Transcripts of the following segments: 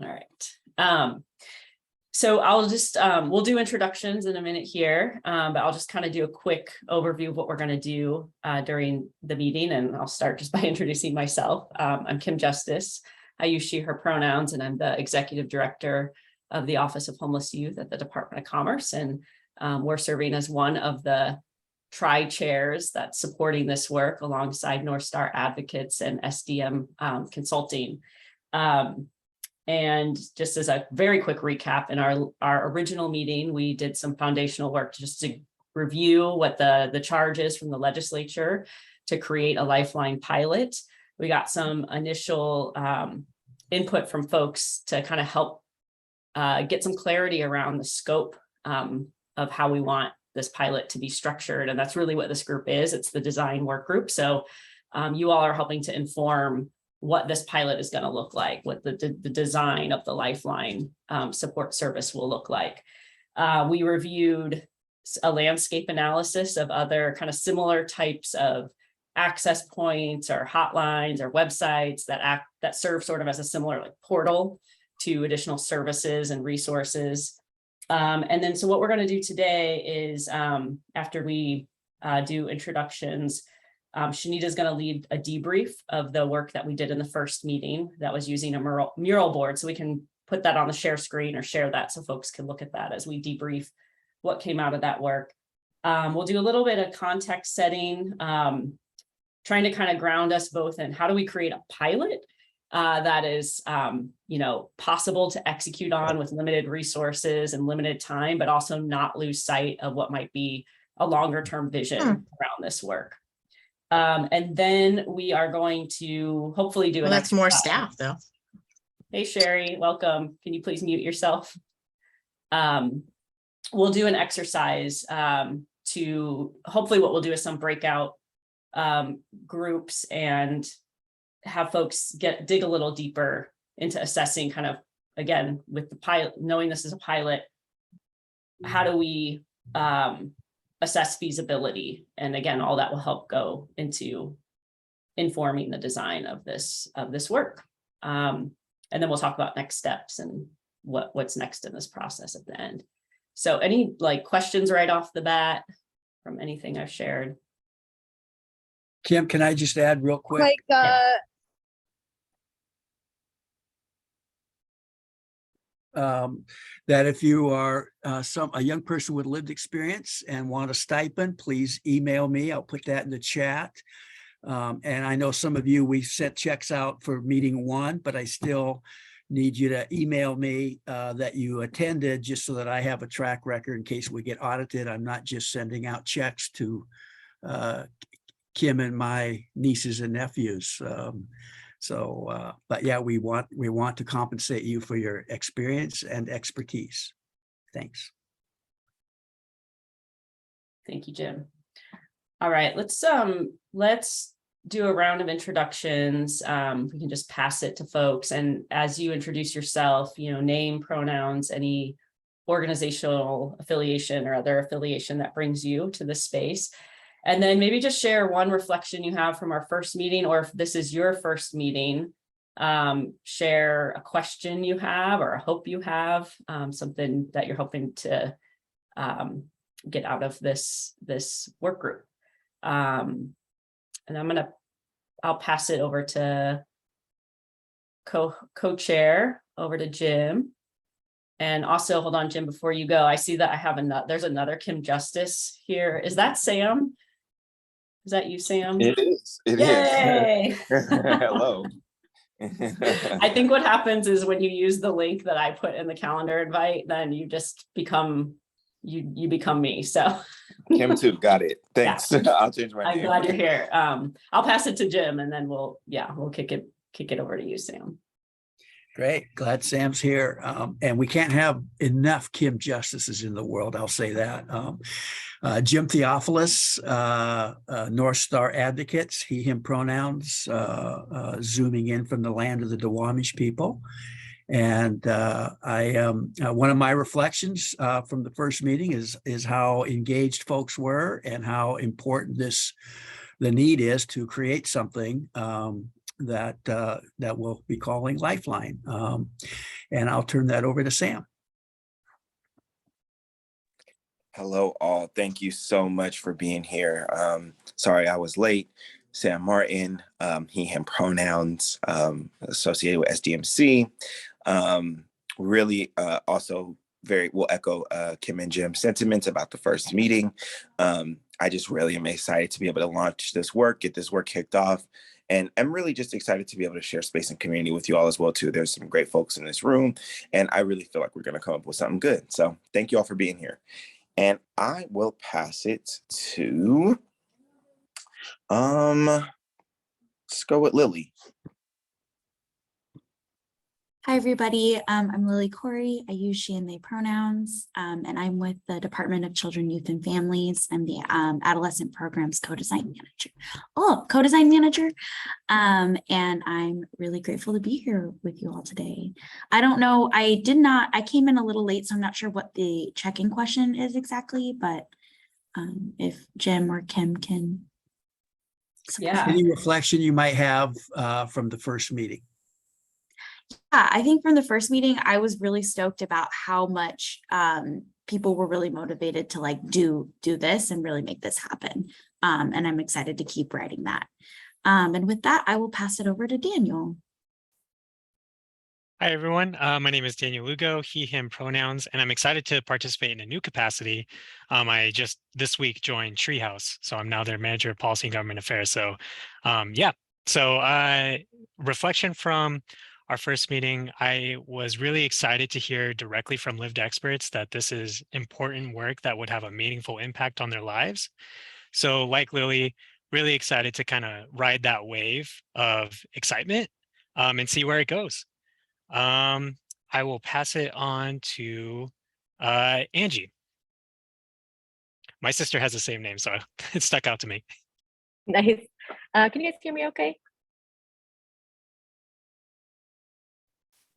All right. So I'll just, we'll do introductions in a minute here, but I'll just kind of do a quick overview of what we're going to do during the meeting. And I'll start just by introducing myself. I'm Kim Justice. I use she, her pronouns, and I'm the executive director of the Office of Homeless Youth at the Department of Commerce. And we're serving as one of the tri-chairs that's supporting this work alongside North Star Advocates and SDM Consulting. And just as a very quick recap, in our original meeting, we did some foundational work just to review what the charge is from the legislature to create a Lifeline pilot. We got some initial input from folks to kind of help get some clarity around the scope of how we want this pilot to be structured. And that's really what this group is. It's the design work group. So you all are helping to inform what this pilot is going to look like, what the design of the Lifeline support service will look like. We reviewed a landscape analysis of other kind of similar types of access points or hotlines or websites that serve sort of as a similar like portal to additional services and resources. And then so what we're going to do today is after we do introductions, Shanita is going to lead a debrief of the work that we did in the first meeting that was using a mural board. So we can put that on the share screen or share that so folks can look at that as we debrief what came out of that work. We'll do a little bit of context setting, trying to kind of ground us both in how do we create a pilot that is, possible to execute on with limited resources and limited time, but also not lose sight of what might be a longer term vision around this work. And then we are going to hopefully do that's more staff though. Hey, Sherry, welcome. Can you please mute yourself? We'll do an exercise to hopefully what we'll do is some breakout groups and have folks dig a little deeper into assessing kind of, again, with the pilot, knowing this is a pilot, how do we assess feasibility? And again, all that will help go into informing the design of this work. And then we'll talk about next steps and what's next in this process at the end. So any like questions right off the bat from anything I've shared? Kim, can I just add real quick? That if you are a young person with lived experience and want a stipend, please email me. I'll put that in the chat. And I know some of you, we sent checks out for meeting 1, but I still need you to email me that you attended just so that I have a track record in case we get audited. I'm not just sending out checks to Kim and my nieces and nephews. But yeah, we want to compensate you for your experience and expertise. Thanks. Thank you, Jim. All right, let's do a round of introductions. We can just pass it to folks. And as you introduce yourself, name, pronouns, any organizational affiliation or other affiliation that brings you to this space. And then maybe just share one reflection you have from our first meeting, or if this is your first meeting, share a question you have or a hope you have, something that you're hoping to get out of this work group. And I'll pass it over to co-chair, over to Jim. And also, hold on, Jim, before you go, I see that I have there's another Kim Justice here. Is that Sam? Is that you, Sam? It is. It Yay! is. Hello. I think what happens is when you use the link that I put in the calendar invite, then you just become, you become me. So Kim too, got it. Thanks. Yeah. I'll change my name. I'm glad you're here. I'll pass it to Jim and then we'll kick it over to you, Sam. Great. Glad Sam's here. And we can't have enough Kim Justices in the world. I'll say that. Jim Theophilus, North Star Advocates, he, him pronouns, zooming in from the land of the Duwamish people. And I am one of my reflections from the first meeting is how engaged folks were and how important the need is to create something that we'll be calling Lifeline. And I'll turn that over to Sam. Hello, all. Thank you so much for being here. Sorry I was late. Sam Martin, he, him pronouns, associated with SDMC. Really also will echo Kim and Jim's sentiments about the first meeting. I just really am excited to be able to launch this work, get this work kicked off. And I'm really just excited to be able to share space and community with you all as well, too. There's some great folks in this room, and I really feel like we're going to come up with something good. So thank you all for being here. And I will pass it to, let's go with Lily. Hi, everybody. I'm Lily Corey. I use she and they pronouns, and I'm with the Department of Children, Youth, and Families. I'm the Adolescent Programs Co-Design Manager. Co-Design Manager. And I'm really grateful to be here with you all today. I don't know, I came in a little late, so I'm not sure what the check-in question is exactly, but if Jim or Kim can. Yeah. Any reflection you might have from the first meeting? Yeah, I think from the first meeting, I was really stoked about how much people were really motivated to like do this and really make this happen. And I'm excited to keep writing that. And with that, I will pass it over to Daniel. Hi, everyone. My name is Daniel Lugo, he, him pronouns, and I'm excited to participate in a new capacity. I just this week joined Treehouse, so I'm now their manager of policy and government affairs. So yeah, so reflection from our first meeting, I was really excited to hear directly from lived experts that this is important work that would have a meaningful impact on their lives. So like Lily, really excited to kind of ride that wave of excitement and see where it goes. I will pass it on to Angie. My sister has the same name, so it stuck out to me. Nice. Can you guys hear me okay?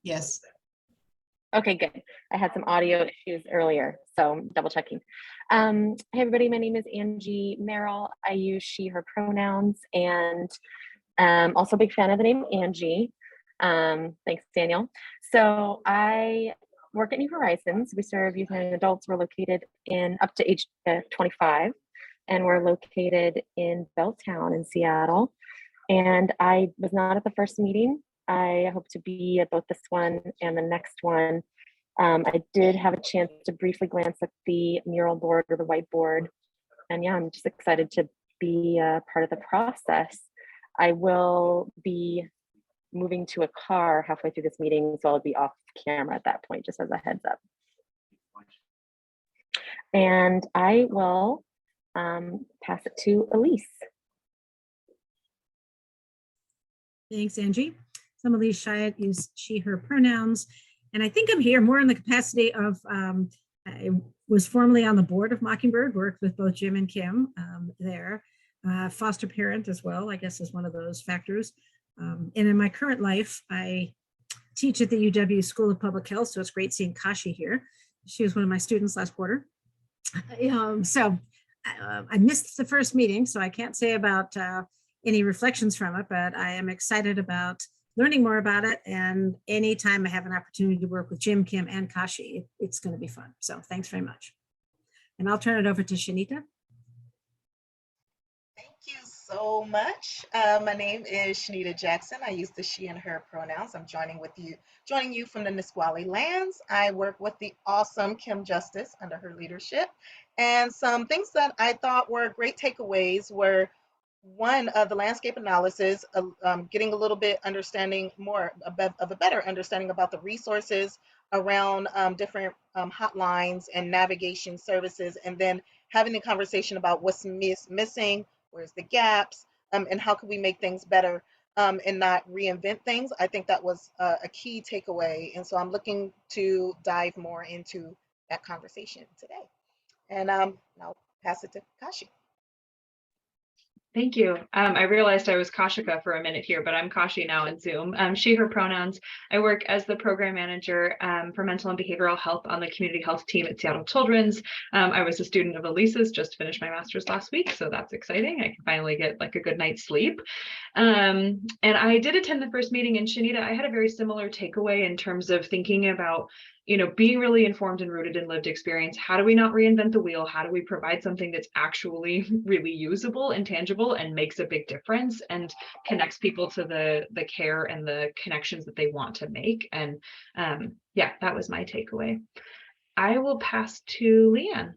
Yes. Okay, good. I had some audio issues earlier, so double checking. Hey everybody, my name is Angie Merrill. I use she, her pronouns, and also a big fan of the name Angie. Thanks, Daniel. So I work at New Horizons. We serve youth and adults. We're located in up to age 25, and we're located in Belltown in Seattle. And I was not at the first meeting. I hope to be at both this one and the next one. I did have a chance to briefly glance at the mural board or the whiteboard. And yeah, I'm just excited to be a part of the process. I will be moving to a car halfway through this meeting, so I'll be off camera at that point, just as a heads up. And I will pass it to Elise. Thanks, Angie. So I'm Elise Chiat, use she, her pronouns. And I think I'm here more in the capacity of, I was formerly on the board of Mockingbird, worked with both Jim and Kim there. Foster parent as well, I guess, is one of those factors. And in my current life, I teach at the UW School of Public Health, so it's great seeing Kashi here. She was one of my students last quarter. I missed the first meeting, so I can't say about any reflections from it, but I am excited about learning more about it. And anytime I have an opportunity to work with Jim, Kim, and Kashi, it's going to be fun. So thanks very much. And I'll turn it over to Shanita. Thank you so much. My name is Shanita Jackson. I use the she and her pronouns. I'm joining you from the Nisqually lands. I work with the awesome Kim Justice under her leadership. And some things that I thought were great takeaways were one, the landscape analysis, getting a little bit understanding more of a better understanding about the resources around different hotlines and navigation services, and then having the conversation about what's missing, where's the gaps, and how can we make things better and not reinvent things. I think that was a key takeaway. And so I'm looking to dive more into that conversation today. And I'll pass it to Kashi. Thank you. I realized I was Kashika for a minute here, but I'm Kashi now in Zoom. She, her pronouns. I work as the program manager for mental and behavioral health on the community health team at Seattle Children's. I was a student of Elisa's, just finished my master's last week, so that's exciting. I can finally get like a good night's sleep. And I did attend the first meeting, and Shanita, I had a very similar takeaway in terms of thinking about, you know, being really informed and rooted in lived experience. How do we not reinvent the wheel? How do we provide something that's actually really usable and tangible and makes a big difference and connects people to the care and the connections that they want to make? And yeah, that was my takeaway. I will pass to Leanne.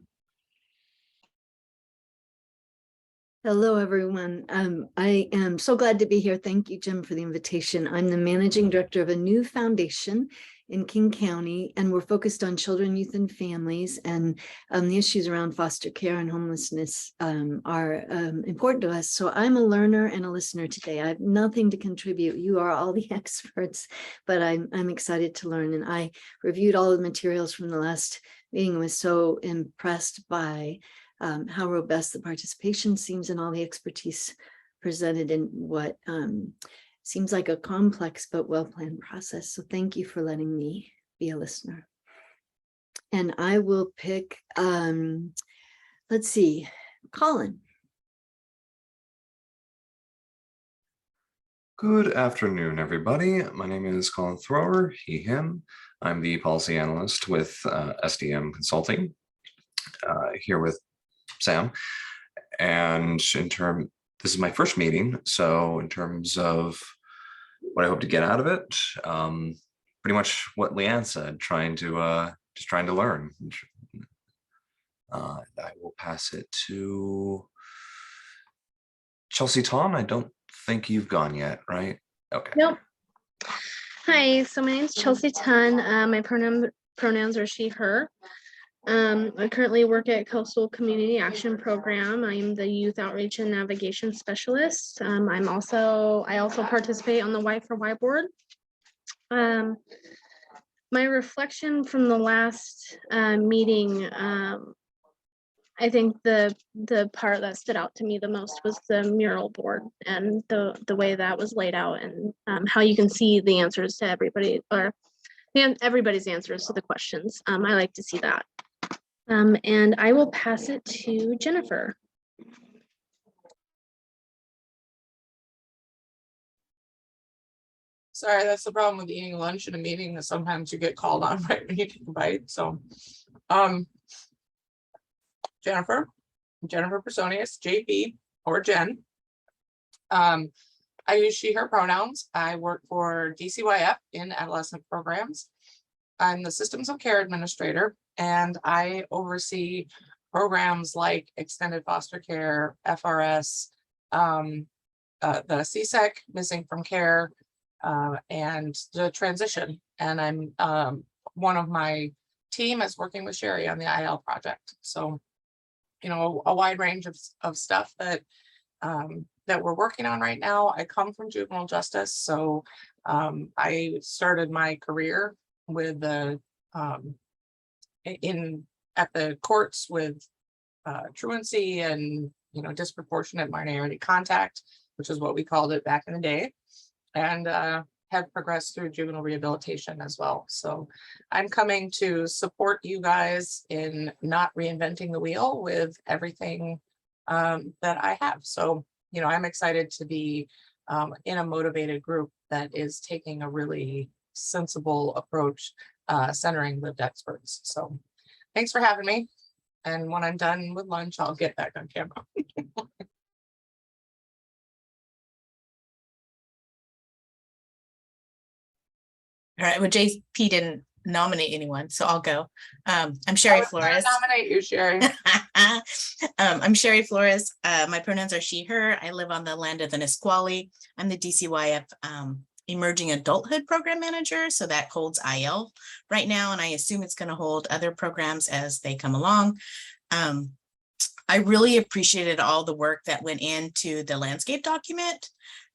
Hello, everyone. I am so glad to be here. Thank you, Jim, for the invitation. I'm the managing director of a new foundation in King County, and we're focused on children, youth, and families. And the issues around foster care and homelessness are important to us. So I'm a learner and a listener today. I have nothing to contribute. You are all the experts, but I'm excited to learn. And I reviewed all of the materials from the last meeting and was so impressed by how robust the participation seems and all the expertise presented in what seems like a complex but well-planned process. So thank you for letting me be a listener. And I will pick, let's see, Colin. Good afternoon, everybody. My name is Colin Thrower, he, him. I'm the policy analyst with SDM Consulting, here with Sam. And this is my first meeting. So in terms of what I hope to get out of it, pretty much what Leanne said, just trying to learn. I will pass it to Chelsea Tom. I don't think you've gone yet, right? Okay. Nope. Hi, so my name is Chelsea Tun. My pronouns are she, her. I currently work at Coastal Community Action Program. I'm the Youth Outreach and Navigation Specialist. I also participate on the Y for Y board. My reflection from the last meeting, I think the part that stood out to me the most was the mural board and the way that was laid out, and how you can see the answers to everybody, or everybody's answers to the questions. I like to see that. And I will pass it to Jennifer. Sorry, that's the problem with eating lunch in a meeting, that sometimes you get called on right when you take a bite. So Jennifer Personius, JP or Jen. I use she, her pronouns. I work for DCYF in adolescent programs. I'm the systems of care administrator, and I oversee programs like extended foster care, FRS, the CSEC, missing from care, and the transition. And I'm one of my team is working with Sherry on the IL project. So, you know, a wide range of stuff that we're working on right now. I come from juvenile justice, so I started my career with the at the courts with truancy and, you know, disproportionate minority contact, which is what we called it back in the day, and have progressed through juvenile rehabilitation as well. So I'm coming to support you guys in not reinventing the wheel with everything that I have. So, you know, I'm excited to be in a motivated group that is taking a really sensible approach, centering lived experts. So thanks for having me. And when I'm done with lunch, I'll get back on camera. All right, well, JP didn't nominate anyone, so I'll go. I'm Sherry Flores. Nominate you, Sherry. I'm Sherry Flores. My pronouns are she, her. I live on the land of the Nisqually. I'm the DCYF Emerging Adulthood Program Manager, so that holds IL right now, and I assume it's going to hold other programs as they come along. I really appreciated all the work that went into the landscape document.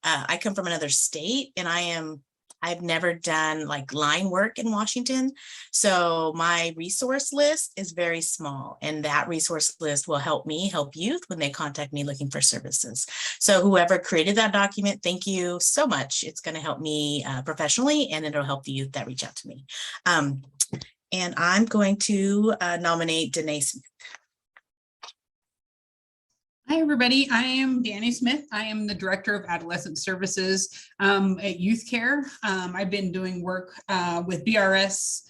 I come from another state, and I am I've never done like line work in Washington. So my resource list is very small, and that resource list will help me help youth when they contact me looking for services. So whoever created that document, thank you so much. It's going to help me professionally, and it'll help the youth that reach out to me. And I'm going to nominate Danae Smith. Hi, everybody. I am Danny Smith. I am the Director of Adolescent Services at Youth Care. I've been doing work with BRS,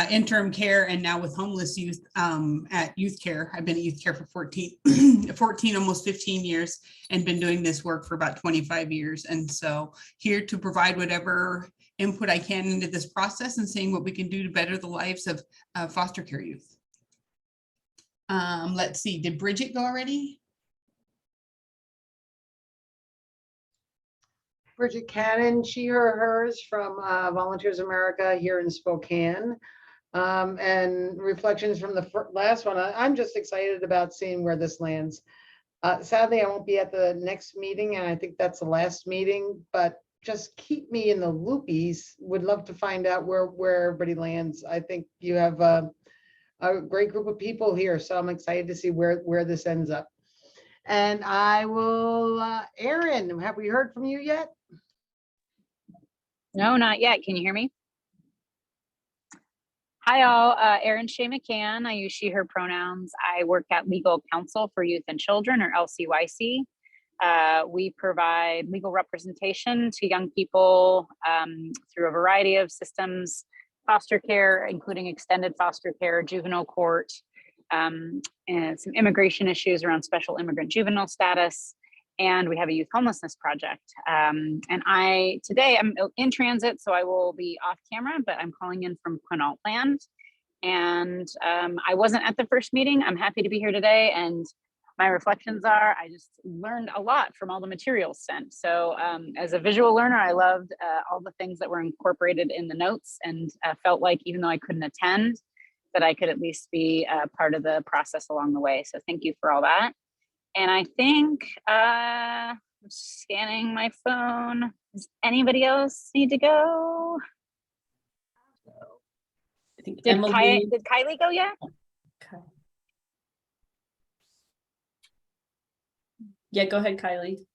interim care, and now with homeless youth at Youth Care. I've been at Youth Care for 14, almost 15 years, and been doing this work for about 25 years. And so here to provide whatever input I can into this process and seeing what we can do to better the lives of foster care youth. Let's see, did Bridget go already? Bridget Cannon, she, her, hers from Volunteers America here in Spokane. And reflections from the last one. I'm just excited about seeing where this lands. Sadly, I won't be at the next meeting, and I think that's the last meeting, but just keep me in the loopies. Would love to find out where everybody lands. I think you have a great group of people here, so I'm excited to see where this ends up. And I will, Erin, have we heard from you yet? No, not yet. Can you hear me? Hi all, Erin Shea McCann. I use she, her pronouns. I work at Legal Counsel for Youth and Children, or LCYC. We provide legal representation to young people through a variety of systems, foster care, including extended foster care, juvenile court, and some immigration issues around special immigrant juvenile status. And we have a youth homelessness project. And today I'm in transit, so I will be off camera, but I'm calling in from Quinault Land. And I wasn't at the first meeting. I'm happy to be here today. And my reflections are, I just learned a lot from all the materials sent. So as a visual learner, I loved all the things that were incorporated in the notes, and felt like even though I couldn't attend, that I could at least be part of the process along the way. So thank you for all that. And I think I'm scanning my phone. Does anybody else need to go? I think Did Emily. did Kylie go yet? Okay. Yeah, go ahead, Kylie.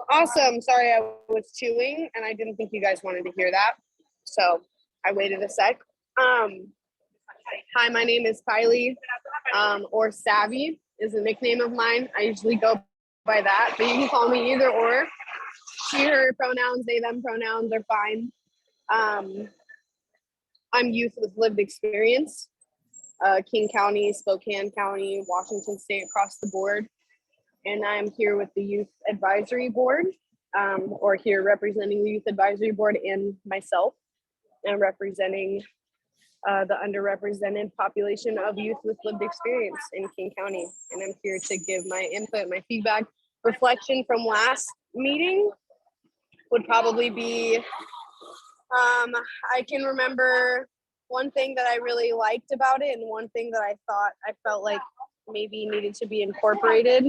Awesome. Sorry, I was chewing and I didn't think you guys wanted to hear that. So I waited a sec. Hi, my name is Kylie, or Savvy is a nickname of mine. I usually go by that, but you can call me either or. She, her pronouns, they, them pronouns are fine. I'm youth with lived experience, King County, Spokane County, Washington State, across the board. And I'm here with the Youth Advisory Board, or here representing the Youth Advisory Board and myself, and representing the underrepresented population of youth with lived experience in King County. And I'm here to give my input, my feedback. Reflection from last meeting would probably be, I can remember one thing that I really liked about it, and one thing that I felt like maybe needed to be incorporated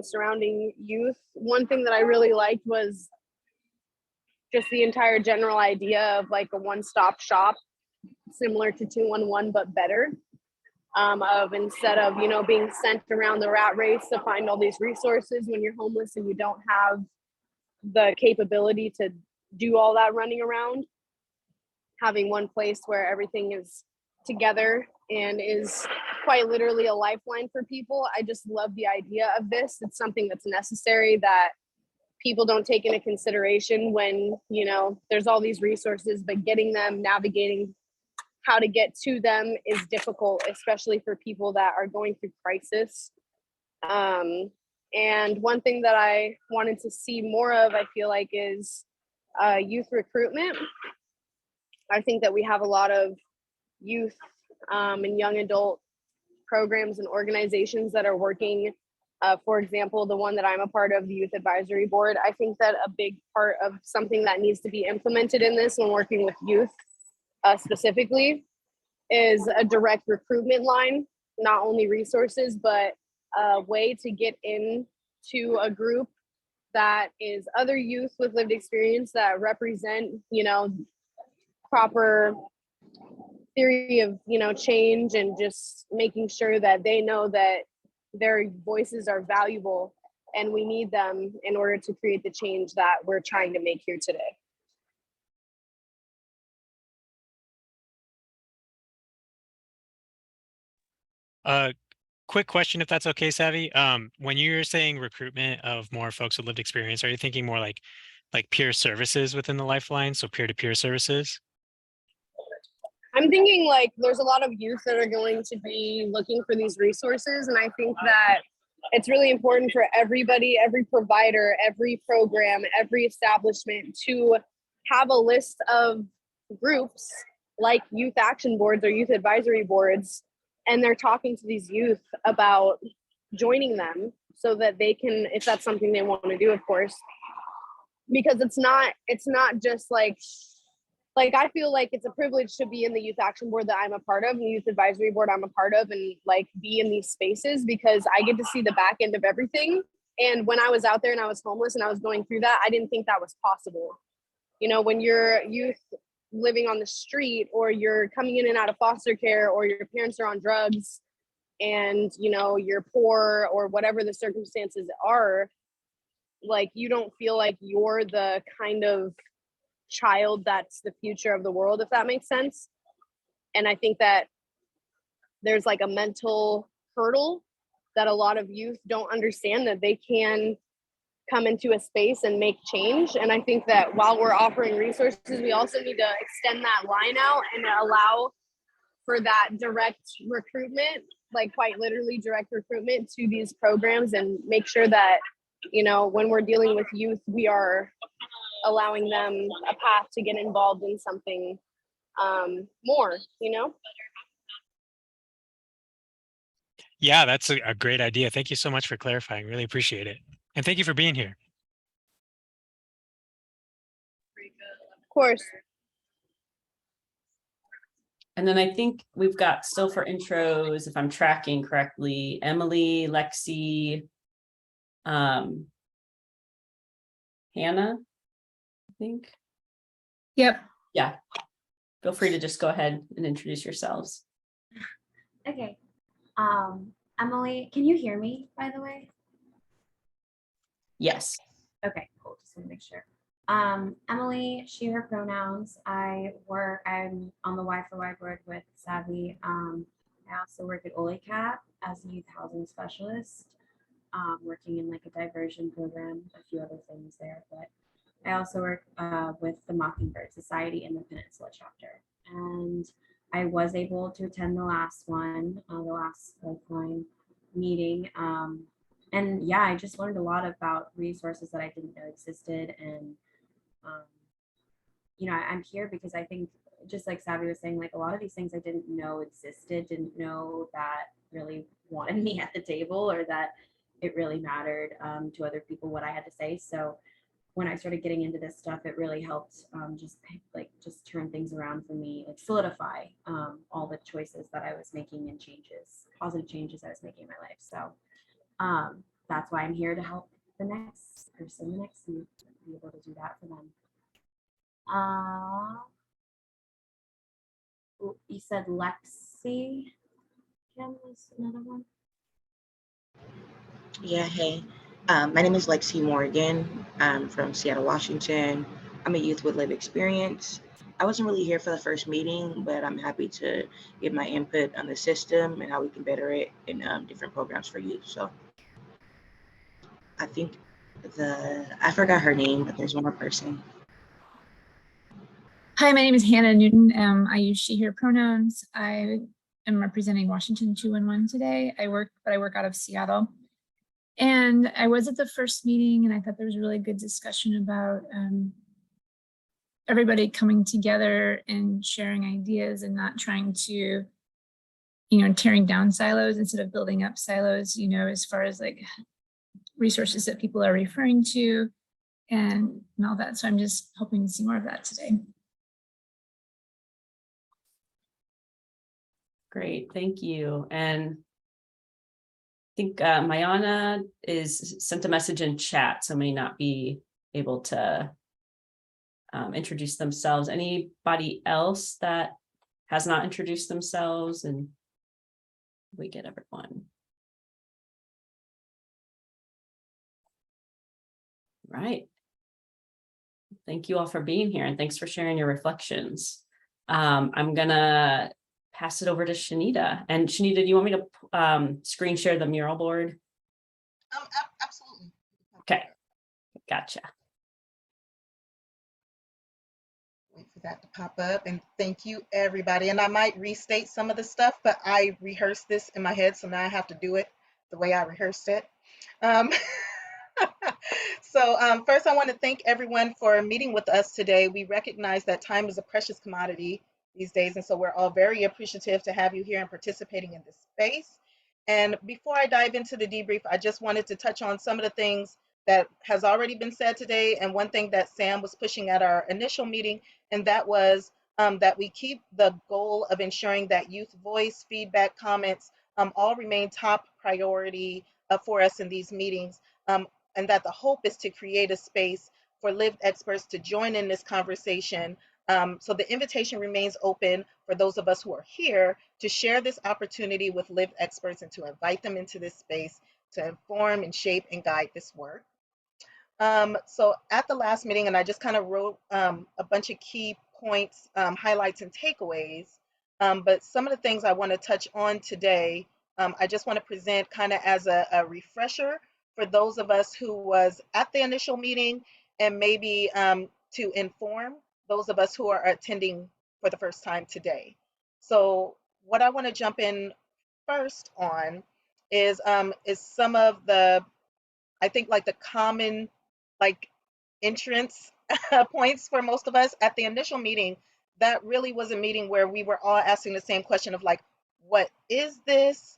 surrounding youth. One thing that I really liked was just the entire general idea of like a one-stop shop, similar to 211, but better. Of instead of, being sent around the rat race to find all these resources when you're homeless and you don't have the capability to do all that running around, having one place where everything is together and is quite literally a lifeline for people. I just love the idea of this. It's something that's necessary that people don't take into consideration when, there's all these resources, but getting them, navigating how to get to them is difficult, especially for people that are going through crisis. And one thing that I wanted to see more of, I feel like, is youth recruitment. I think that we have a lot of youth and young adult programs and organizations that are working. For example, the one that I'm a part of, the Youth Advisory Board. I think that a big part of something that needs to be implemented in this when working with youth specifically is a direct recruitment line, not only resources, but a way to get into a group that is other youth with lived experience that represent, you know, proper theory of, you know, change, and just making sure that they know that their voices are valuable and we need them in order to create the change that we're trying to make here today. Quick question, if that's okay, Savvy. When you're saying recruitment of more folks with lived experience, are you thinking more like peer services within the Lifeline, so peer-to-peer services? I'm thinking like there's a lot of youth that are going to be looking for these resources, and I think that it's really important for everybody, every provider, every program, every establishment to have a list of groups like youth action boards or youth advisory boards, and they're talking to these youth about joining them so that they can, if that's something they want to do, of course, because it's not just like I feel like it's a privilege to be in the youth action board that I'm a part of, and the youth advisory board I'm a part of, and like be in these spaces because I get to see the back end of everything. And when I was out there and I was homeless and I was going through that, I didn't think that was possible. You know, when you're youth living on the street, or you're coming in and out of foster care, or your parents are on drugs, and you know, you're poor, or whatever the circumstances are, like you don't feel like you're the kind of child that's the future of the world, if that makes sense. And I think that there's like a mental hurdle that a lot of youth don't understand, that they can come into a space and make change. And I think that while we're offering resources, we also need to extend that line out and allow for that direct recruitment, like quite literally direct recruitment to these programs, and make sure that, you know, when we're dealing with youth, we are allowing them a path to get involved in something more, you know? Yeah, that's a great idea. Thank you so much for clarifying. Really appreciate it. And thank you for being here. Of course. And then I think we've got still for intros, if I'm tracking correctly, Emily, Lexi, Hannah, I think. Yep. Yeah. Feel free to just go ahead and introduce yourselves. Okay. Emily, can you hear me, by the way? Yes. Okay, cool. Just want to make sure. Emily, she, her pronouns. I'm on the Y for Y board with Savvy. I also work at OLICAP as a youth housing specialist, working in like a diversion program, a few other things there. But I also work with the Mockingbird Society in the Peninsula chapter. And I was able to attend the last one, the last Lifeline meeting. And yeah, I just learned a lot about resources that I didn't know existed. And, you know, I'm here because I think, just like Savvy was saying, like a lot of these things I didn't know existed, didn't know that really wanted me at the table, or that it really mattered to other people what I had to say. So when I started getting into this stuff, it really helped just turn things around for me, like solidify all the choices that I was making and changes, positive changes I was making in my life. So that's why I'm here to help the next person, the next youth, be able to do that for them. You said Lexi, Kim was another one. Yeah, hey. My name is Lexi Morgan. I'm from Seattle, Washington. I'm a youth with lived experience. I wasn't really here for the first meeting, but I'm happy to give my input on the system and how we can better it in different programs for youth. So I think I forgot her name, but there's one more person. Hi, my name is Hannah Newton. I use she, her pronouns. I am representing Washington 211 today. I work out of Seattle. And I was at the first meeting, and I thought there was a really good discussion about everybody coming together and sharing ideas and not trying to, you know, tearing down silos instead of building up silos, you know, as far as like resources that people are referring to and all that. So I'm just hoping to see more of that today. Great, thank you. And think Mayana is sent a message in chat, so may not be able to introduce themselves. Anybody else that has not introduced themselves? And we get everyone. Right. Thank you all for being here, and thanks for sharing your reflections. I'm gonna pass it over to Shanita. And Shanita, do you want me to screen share the mural board? Absolutely. Okay, gotcha. Wait for that to pop up, and thank you everybody. And I might restate some of the stuff, but I rehearsed this in my head, so now I have to do it the way I rehearsed it. So first I want to thank everyone for meeting with us today. We recognize that time is a precious commodity these days, and so we're all very appreciative to have you here and participating in this space. And before I dive into the debrief, I just wanted to touch on some of the things that has already been said today, and one thing that Sam was pushing at our initial meeting, and that was that we keep the goal of ensuring that youth voice, feedback, comments all remain top priority for us in these meetings, and that the hope is to create a space for lived experts to join in this conversation. So the invitation remains open for those of us who are here to share this opportunity with lived experts and to invite them into this space to inform and shape and guide this work. So at the last meeting, and I just kind of wrote a bunch of key points, highlights and takeaways, but some of the things I want to touch on today, I just want to present kind of as a refresher for those of us who was at the initial meeting, and maybe to inform those of us who are attending for the first time today. So what I want to jump in first on is some of the, I think, like the common like entrance points for most of us at the initial meeting. That really was a meeting where we were all asking the same question of like, what is this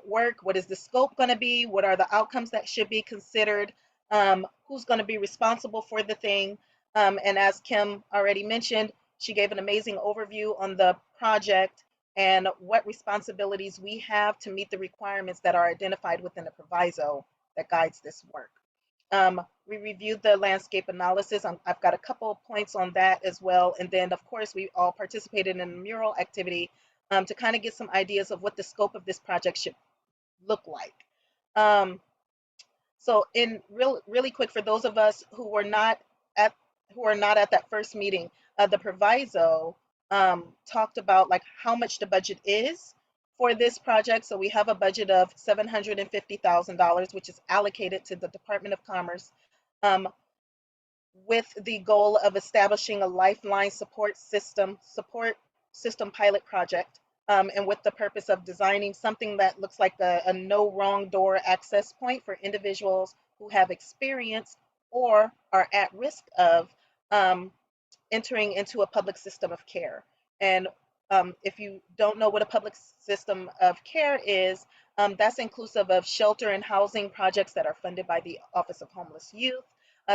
work? What is the scope going to be? What are the outcomes that should be considered? Who's going to be responsible for the thing? And as Kim already mentioned, she gave an amazing overview on the project and what responsibilities we have to meet the requirements that are identified within the proviso that guides this work. We reviewed the landscape analysis. I've got a couple of points on that as well. And then, of course, we all participated in a mural activity to kind of get some ideas of what the scope of this project should look like. So in really quick, for those of us who are not at that first meeting, the proviso talked about like how much the budget is for this project. So we have a budget of $750,000, which is allocated to the Department of Commerce with the goal of establishing a lifeline support system pilot project, and with the purpose of designing something that looks like a no wrong door access point for individuals who have experienced or are at risk of entering into a public system of care. And if you don't know what a public system of care is, that's inclusive of shelter and housing projects that are funded by the Office of Homeless Youth,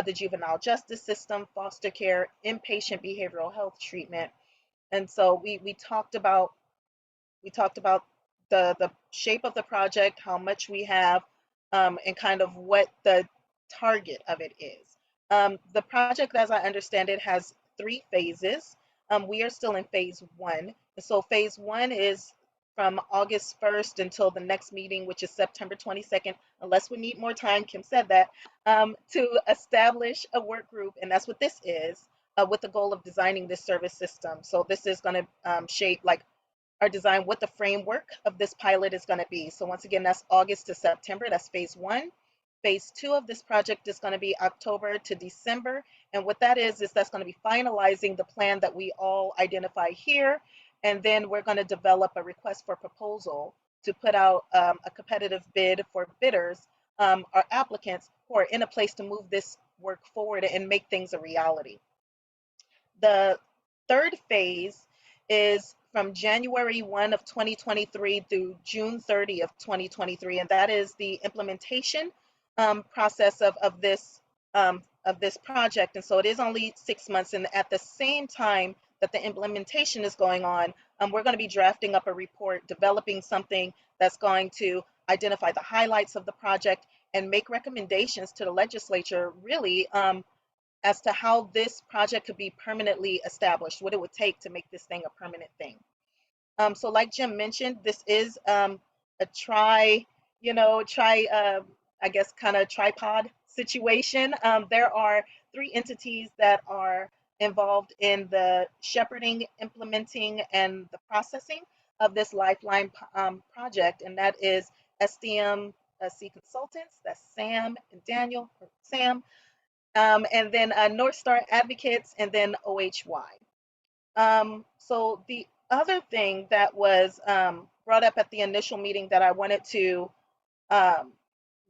the juvenile justice system, foster care, inpatient behavioral health treatment. And so we talked about the shape of the project, how much we have, and kind of what the target of it is. The project, as I understand it, has 3 phases. We are still in phase 1. So phase 1 is from August 1st until the next meeting, which is September 22nd, unless we need more time, Kim said that, to establish a work group, and that's what this is, with the goal of designing this service system. So this is going to shape like our design, what the framework of this pilot is going to be. So once again, that's August to September, that's phase 1. Phase 2 of this project is going to be October to December. And what that is that's going to be finalizing the plan that we all identify here. And then we're going to develop a request for proposal to put out a competitive bid for bidders or applicants who are in a place to move this work forward and make things a reality. The 3rd phase is from January 1 of 2023 through June 30 of 2023, and that is the implementation process of this project. And so it is only 6 months, and at the same time that the implementation is going on, we're going to be drafting up a report, developing something that's going to identify the highlights of the project, and make recommendations to the legislature really as to how this project could be permanently established, what it would take to make this thing a permanent thing. So like Jim mentioned, this is a I guess, kind of tripod situation. There are 3 entities that are involved in the shepherding, implementing, and the processing of this Lifeline project, and that is SDMC Consultants, that's Sam and Daniel, or Sam, and then North Star Advocates, and then OHY. So the other thing that was brought up at the initial meeting that I wanted to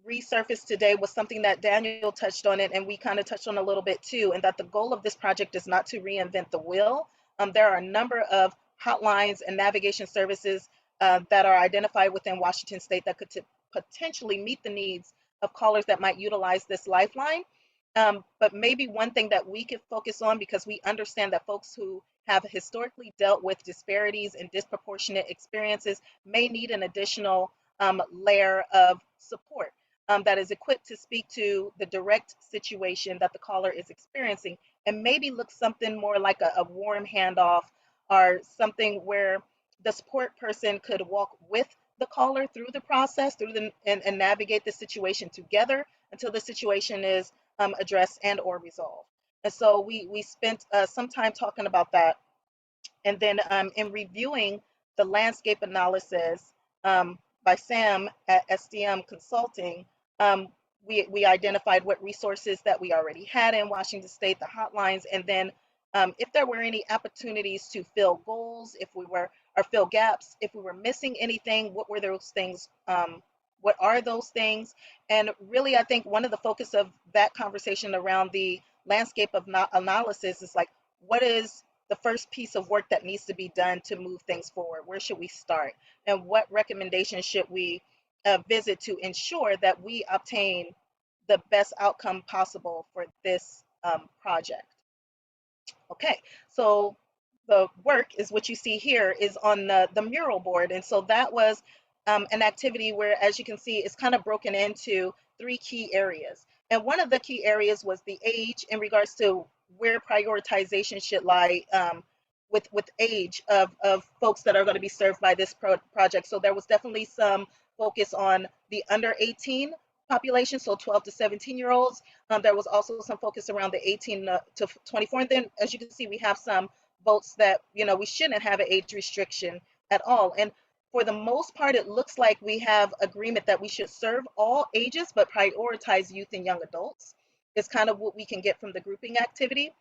resurface today was something that Daniel touched on it, and we kind of touched on a little bit too, and that the goal of this project is not to reinvent the wheel. There are a number of hotlines and navigation services that are identified within Washington State that could potentially meet the needs of callers that might utilize this lifeline. But maybe one thing that we could focus on, because we understand that folks who have historically dealt with disparities and disproportionate experiences may need an additional layer of support that is equipped to speak to the direct situation that the caller is experiencing, and maybe look something more like a warm handoff, or something where the support person could walk with the caller through the process, and navigate the situation together until the situation is addressed and or resolved. And so we spent some time talking about that. And then in reviewing the landscape analysis by Sam at SDM Consulting, we identified what resources that we already had in Washington State, the hotlines, and then if there were any opportunities to fill goals, or fill gaps, if we were missing anything, what were those things? What are those things? And really, I think one of the focus of that conversation around the landscape of analysis is like, what is the first piece of work that needs to be done to move things forward? Where should we start? And what recommendations should we visit to ensure that we obtain the best outcome possible for this project? Okay, so the work is what you see here is on the mural board. And so that was an activity where, as you can see, it's kind of broken into 3 key areas. And one of the key areas was the age, in regards to where prioritization should lie with age of folks that are going to be served by this project. So there was definitely some focus on the under 18 population, so 12 to 17-year-olds. There was also some focus around the 18 to 24. And then, as you can see, we have some votes that, we shouldn't have an age restriction at all. And for the most part, it looks like we have agreement that we should serve all ages, but prioritize youth and young adults is kind of what we can get from the grouping activity.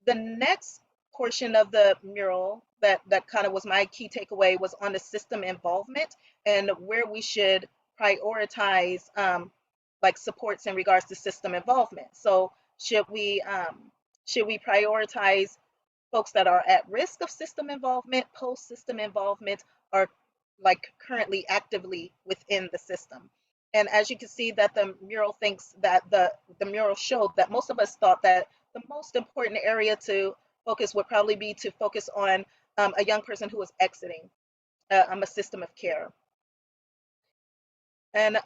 The next portion of the mural that kind of was my key takeaway was on the system involvement and where we should prioritize like supports in regards to system involvement. So should we prioritize folks that are at risk of system involvement, post-system involvement, or like currently actively within the system? And as you can see, that the mural thinks that the mural showed that most of us thought that the most important area to focus would probably be to focus on a young person who was exiting a system of care. And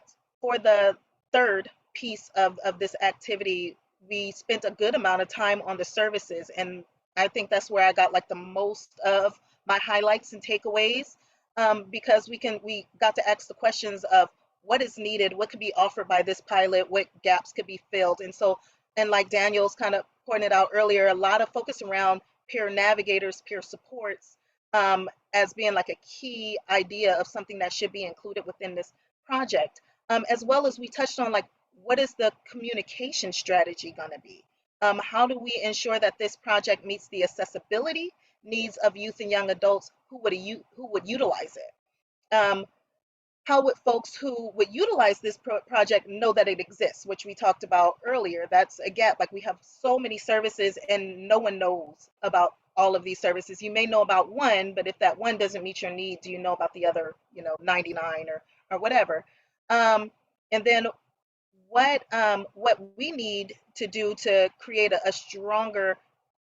for the third piece of this activity, we spent a good amount of time on the services, and I think that's where I got like the most of my highlights and takeaways, because we got to ask the questions of what is needed, what could be offered by this pilot, what gaps could be filled. And so, and like Daniel's kind of pointed out earlier, a lot of focus around peer navigators, peer supports, as being like a key idea of something that should be included within this project. As well as we touched on like, what is the communication strategy going to be? How do we ensure that this project meets the accessibility needs of youth and young adults who would utilize it? How would folks who would utilize this project know that it exists, which we talked about earlier? That's a gap. Like, we have so many services and no one knows about all of these services. You may know about one, but if that one doesn't meet your need, do you know about the other, 99 or whatever? And then what we need to do to create a stronger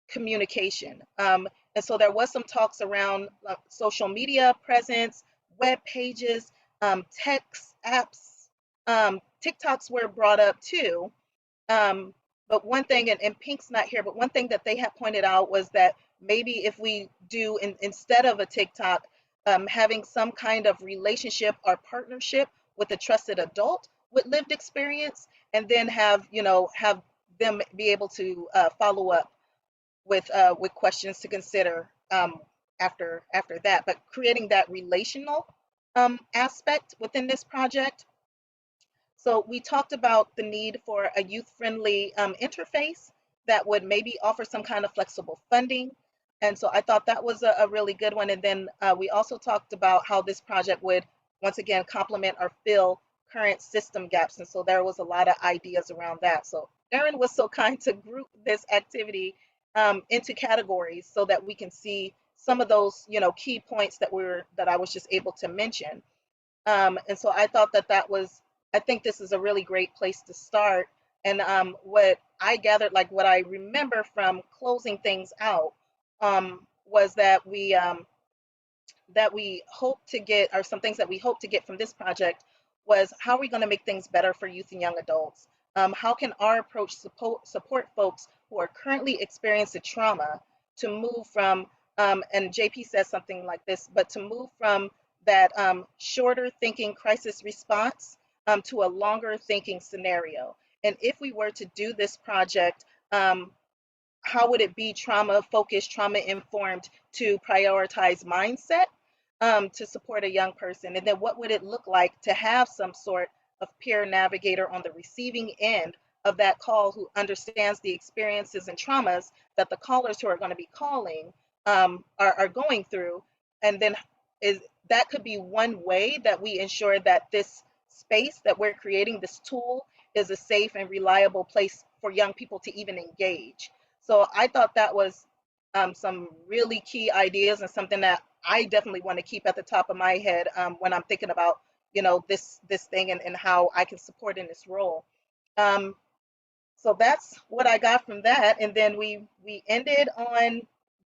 communication. And so there was some talks around social media presence, web pages, text apps, TikToks were brought up too. But one thing, and Pink's not here, but one thing that they had pointed out was that maybe if we do, instead of a TikTok, having some kind of relationship or partnership with a trusted adult with lived experience, and then have them be able to follow up with questions to consider after that. But creating that relational aspect within this project. So we talked about the need for a youth-friendly interface that would maybe offer some kind of flexible funding. And so I thought that was a really good one. And then we also talked about how this project would, once again, complement or fill current system gaps. And so there was a lot of ideas around that. So Erin was so kind to group this activity into categories so that we can see some of those, key points that I was just able to mention. And so I thought I think this is a really great place to start. And what I gathered, like what I remember from closing things out, was that we hope to get, or some things that we hope to get from this project, was how are we going to make things better for youth and young adults? How can our approach support folks who are currently experiencing trauma to move from, and JP says something like this, but to move from that shorter thinking crisis response to a longer thinking scenario. And if we were to do this project, how would it be trauma focused, trauma informed to prioritize mindset to support a young person? And then what would it look like to have some sort of peer navigator on the receiving end of that call who understands the experiences and traumas that the callers who are going to be calling are going through? And then that could be one way that we ensure that this space that we're creating, this tool, is a safe and reliable place for young people to even engage. So I thought that was some really key ideas, and something that I definitely want to keep at the top of my head when I'm thinking about, this thing and how I can support in this role. So that's what I got from that. And then we ended on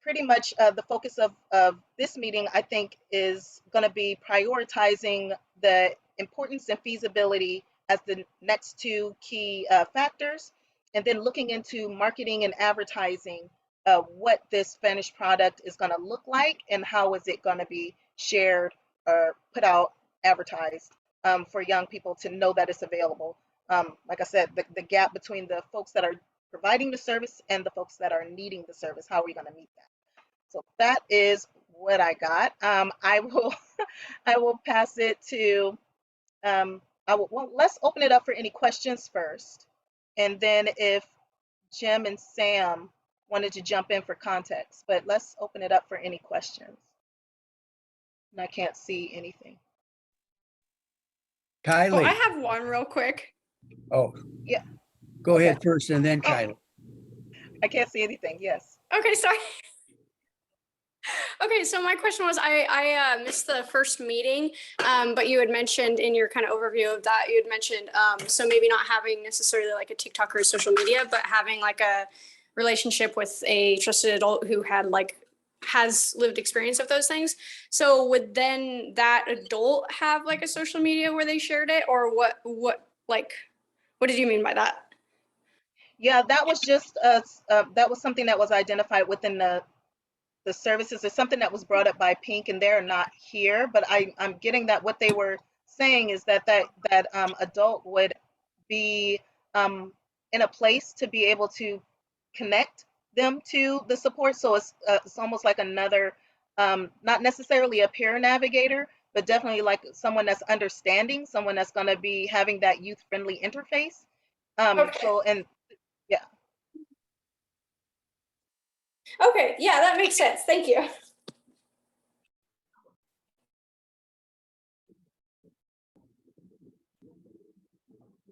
pretty much the focus of this meeting, I think, is going to be prioritizing the importance and feasibility as the next two key factors, and then looking into marketing and advertising, what this finished product is going to look like and how is it going to be shared or put out, advertised for young people to know that it's available. Like I said, the gap between the folks that are providing the service and the folks that are needing the service, how are we going to meet that? So that is what I got. I will pass it to, let's open it up for any questions first. And then if Jim and Sam wanted to jump in for context, but let's open it up for any questions. And I can't see anything. Kylie. Oh, I have one real quick. Oh, yeah. Go ahead first and then Kylie. I can't see anything. Yes. Okay, sorry. Okay, so my question was, I missed the first meeting, but you had mentioned in your kind of overview of that, you had mentioned, so maybe not having necessarily like a TikTok or social media, but having like a relationship with a trusted adult who has lived experience of those things. So would then that adult have like a social media where they shared it, or what did you mean by that? Yeah, that was just that was something that was identified within the services. Is something that was brought up by Pink, and they're not here, but I'm getting that what they were saying is that adult would be in a place to be able to connect them to the support. So it's almost like another, not necessarily a peer navigator, but definitely like someone that's understanding, someone that's going to be having that youth-friendly interface. Okay. So, and yeah. Okay, yeah, that makes sense. Thank you.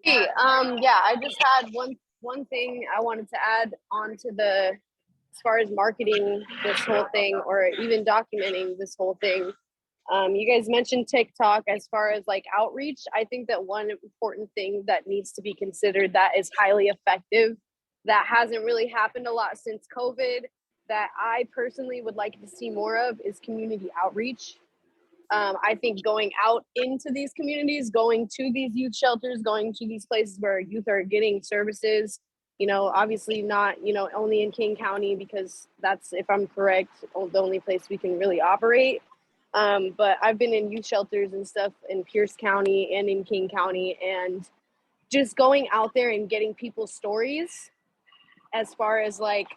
Hey, yeah, I just had one thing I wanted to add on to as far as marketing this whole thing, or even documenting this whole thing. You guys mentioned TikTok as far as like outreach. I think that one important thing that needs to be considered that is highly effective, that hasn't really happened a lot since COVID, that I personally would like to see more of, is community outreach. I think going out into these communities, going to these youth shelters, going to these places where youth are getting services, you know, obviously not, you know, only in King County, because that's, if I'm correct, the only place we can really operate. But I've been in youth shelters and stuff in Pierce County and in King County, and just going out there and getting people's stories as far as like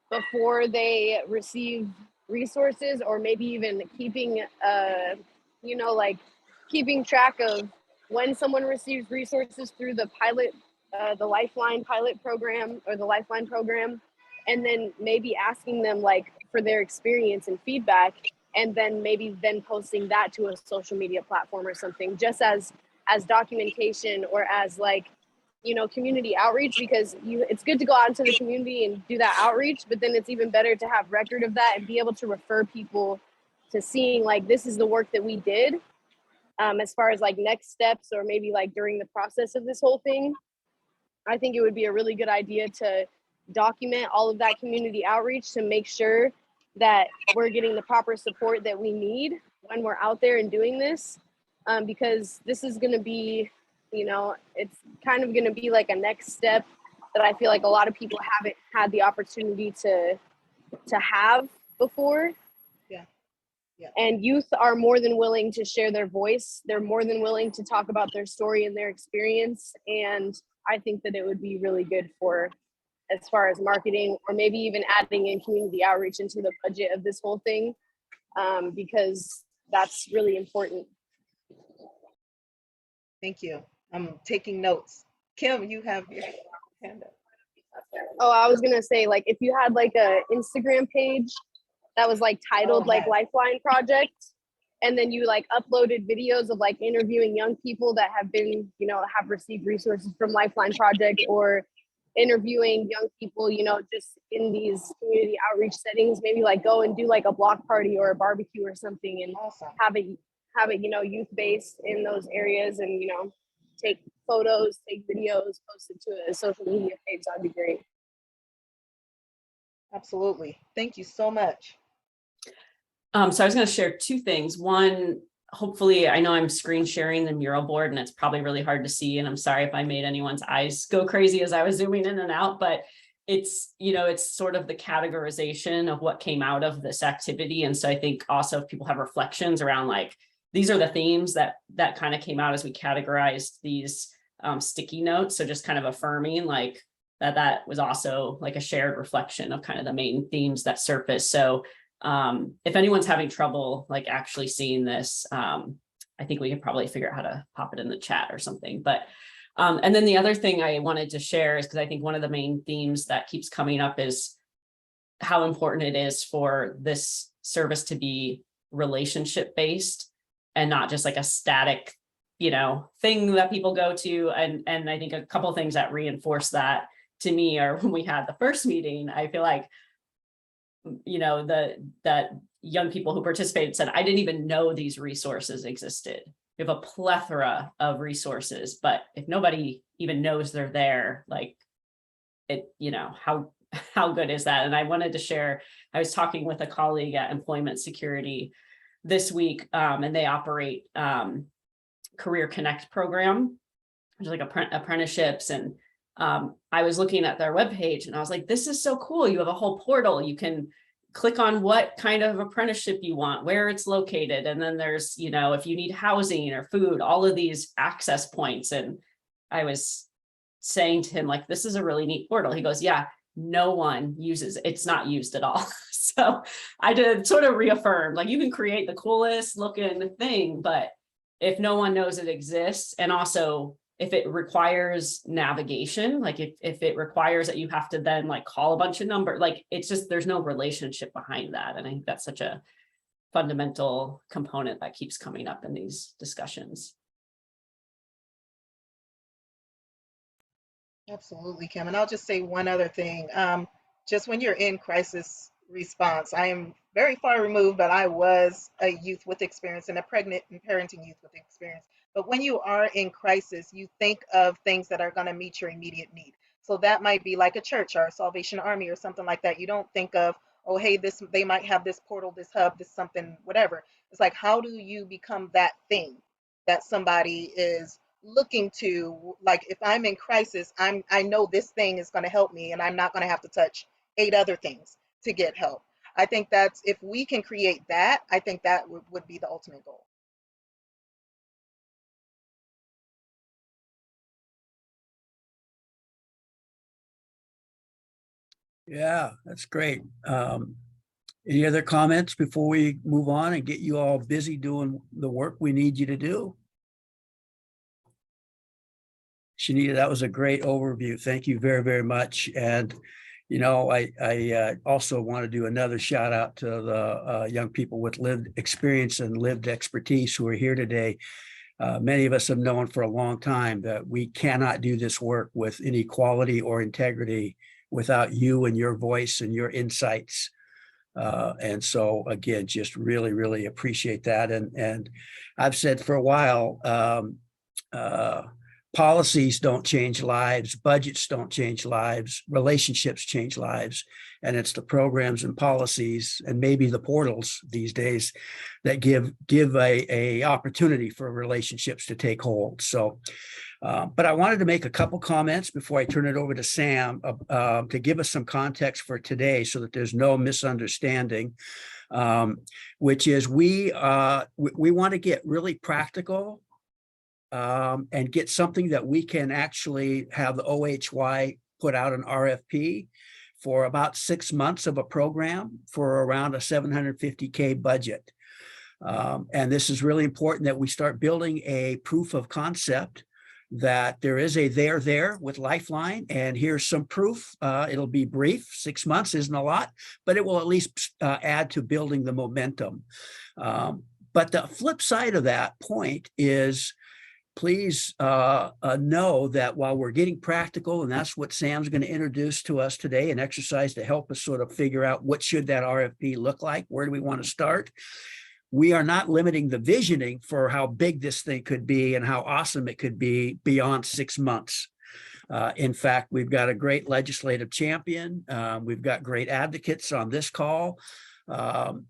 before they receive resources, or maybe even keeping you know, like keeping track of when someone receives resources through the pilot the Lifeline pilot program or the Lifeline program, and then maybe asking them like for their experience and feedback, and then maybe then posting that to a social media platform or something, just as documentation, or as like, you know, community outreach, because it's good to go out into the community and do that outreach, but then it's even better to have record of that and be able to refer people to seeing like, this is the work that we did, as far as like next steps, or maybe like during the process of this whole thing. I think it would be a really good idea to document all of that community outreach to make sure that we're getting the proper support that we need when we're out there and doing this, because this is going to be, you know, it's kind of going to be like a next step that I feel like a lot of people haven't had the opportunity to have before. Yeah. Yeah. And youth are more than willing to share their voice. They're more than willing to talk about their story and their experience. And I think that it would be really good for, as far as marketing, or maybe even adding in community outreach into the budget of this whole thing, because that's really important. Thank you. I'm taking notes. Kim, you have your hand up. Oh, I was gonna say, like, if you had like a Instagram page that was like titled like Lifeline Project, and then you like uploaded videos of like interviewing young people that have been, you know, have received resources from Lifeline Project, or interviewing young people, you know, just in these community outreach settings, maybe like go and do like a block party or a barbecue or something, and have it, you know, youth based in those areas, and, you know, take photos, take videos, post it to a social media page. That'd be great. Absolutely. Thank you so much. So I was going to share two things. One, hopefully, I know I'm screen sharing the mural board and it's probably really hard to see, and I'm sorry if I made anyone's eyes go crazy as I was zooming in and out, but it's, you know, it's sort of the categorization of what came out of this activity. And so I think also if people have reflections around like, these are the themes that kind of came out as we categorized these sticky notes. So just kind of affirming like that was also like a shared reflection of kind of the main themes that surface. So if anyone's having trouble like actually seeing this, I think we could probably figure out how to pop it in the chat or something. But and then the other thing I wanted to share is, because I think one of the main themes that keeps coming up is how important it is for this service to be relationship based and not just like a static, you know, thing that people go to. And I think a couple of things that reinforce that to me are when we had the first meeting, I feel like, you know, that young people who participated said, I didn't even know these resources existed. We have a plethora of resources, but if nobody even knows they're there, like it, you know, how good is that? And I wanted to share, I was talking with a colleague at Employment Security this week, and they operate Career Connect program, which is like apprenticeships. And I was looking at their webpage and I was like, this is so cool. You have a whole portal. You can click on what kind of apprenticeship you want, where it's located. And then there's, you know, if you need housing or food, all of these access points. And I was saying to him, like, this is a really neat portal. He goes, yeah, no one uses it. It's not used at all. So I did sort of reaffirm, like, you can create the coolest looking thing, but if no one knows it exists, and also if it requires navigation, like if it requires that you have to then like call a bunch of numbers, like it's just, there's no relationship behind that. And I think that's such a fundamental component that keeps coming up in these discussions. Absolutely, Kim. And I'll just say one other thing. Just when you're in crisis response, I am very far removed, but I was a youth with experience and a pregnant and parenting youth with experience. But when you are in crisis, you think of things that are going to meet your immediate need. So that might be like a church or a Salvation Army or something like that. You don't think of, oh, hey, they might have this portal, this hub, this something, whatever. It's like, how do you become that thing that somebody is looking to? Like, if I'm in crisis, I know this thing is going to help me, and I'm not going to have to touch 8 other things to get help. I think that's, if we can create that, I think that would be the ultimate goal. Yeah, that's great. Any other comments before we move on and get you all busy doing the work we need you to do? Shanita, that was a great overview. Thank you very, very much. And, you know, I also want to do another shout out to the young people with lived experience and lived expertise who are here today. Many of us have known for a long time that we cannot do this work with any quality or integrity without you and your voice and your insights. And so again, just really, really appreciate that. And I've said for a while, policies don't change lives, budgets don't change lives, relationships change lives. And it's the programs and policies and maybe the portals these days that give a opportunity for relationships to take hold. So, but I wanted to make a couple comments before I turn it over to Sam to give us some context for today so that there's no misunderstanding, which is we want to get really practical and get something that we can actually have the OHY put out an RFP for about 6 months of a program for around a $750K budget. And this is really important that we start building a proof of concept that there is a there with Lifeline, and here's some proof. It'll be brief. 6 months isn't a lot, but it will at least add to building the momentum. But the flip side of that point is, please know that while we're getting practical, and that's what Sam's going to introduce to us today, an exercise to help us sort of figure out what should that RFP look like, where do we want to start? We are not limiting the visioning for how big this thing could be and how awesome it could be beyond 6 months. In fact, we've got a great legislative champion. We've got great advocates on this call. And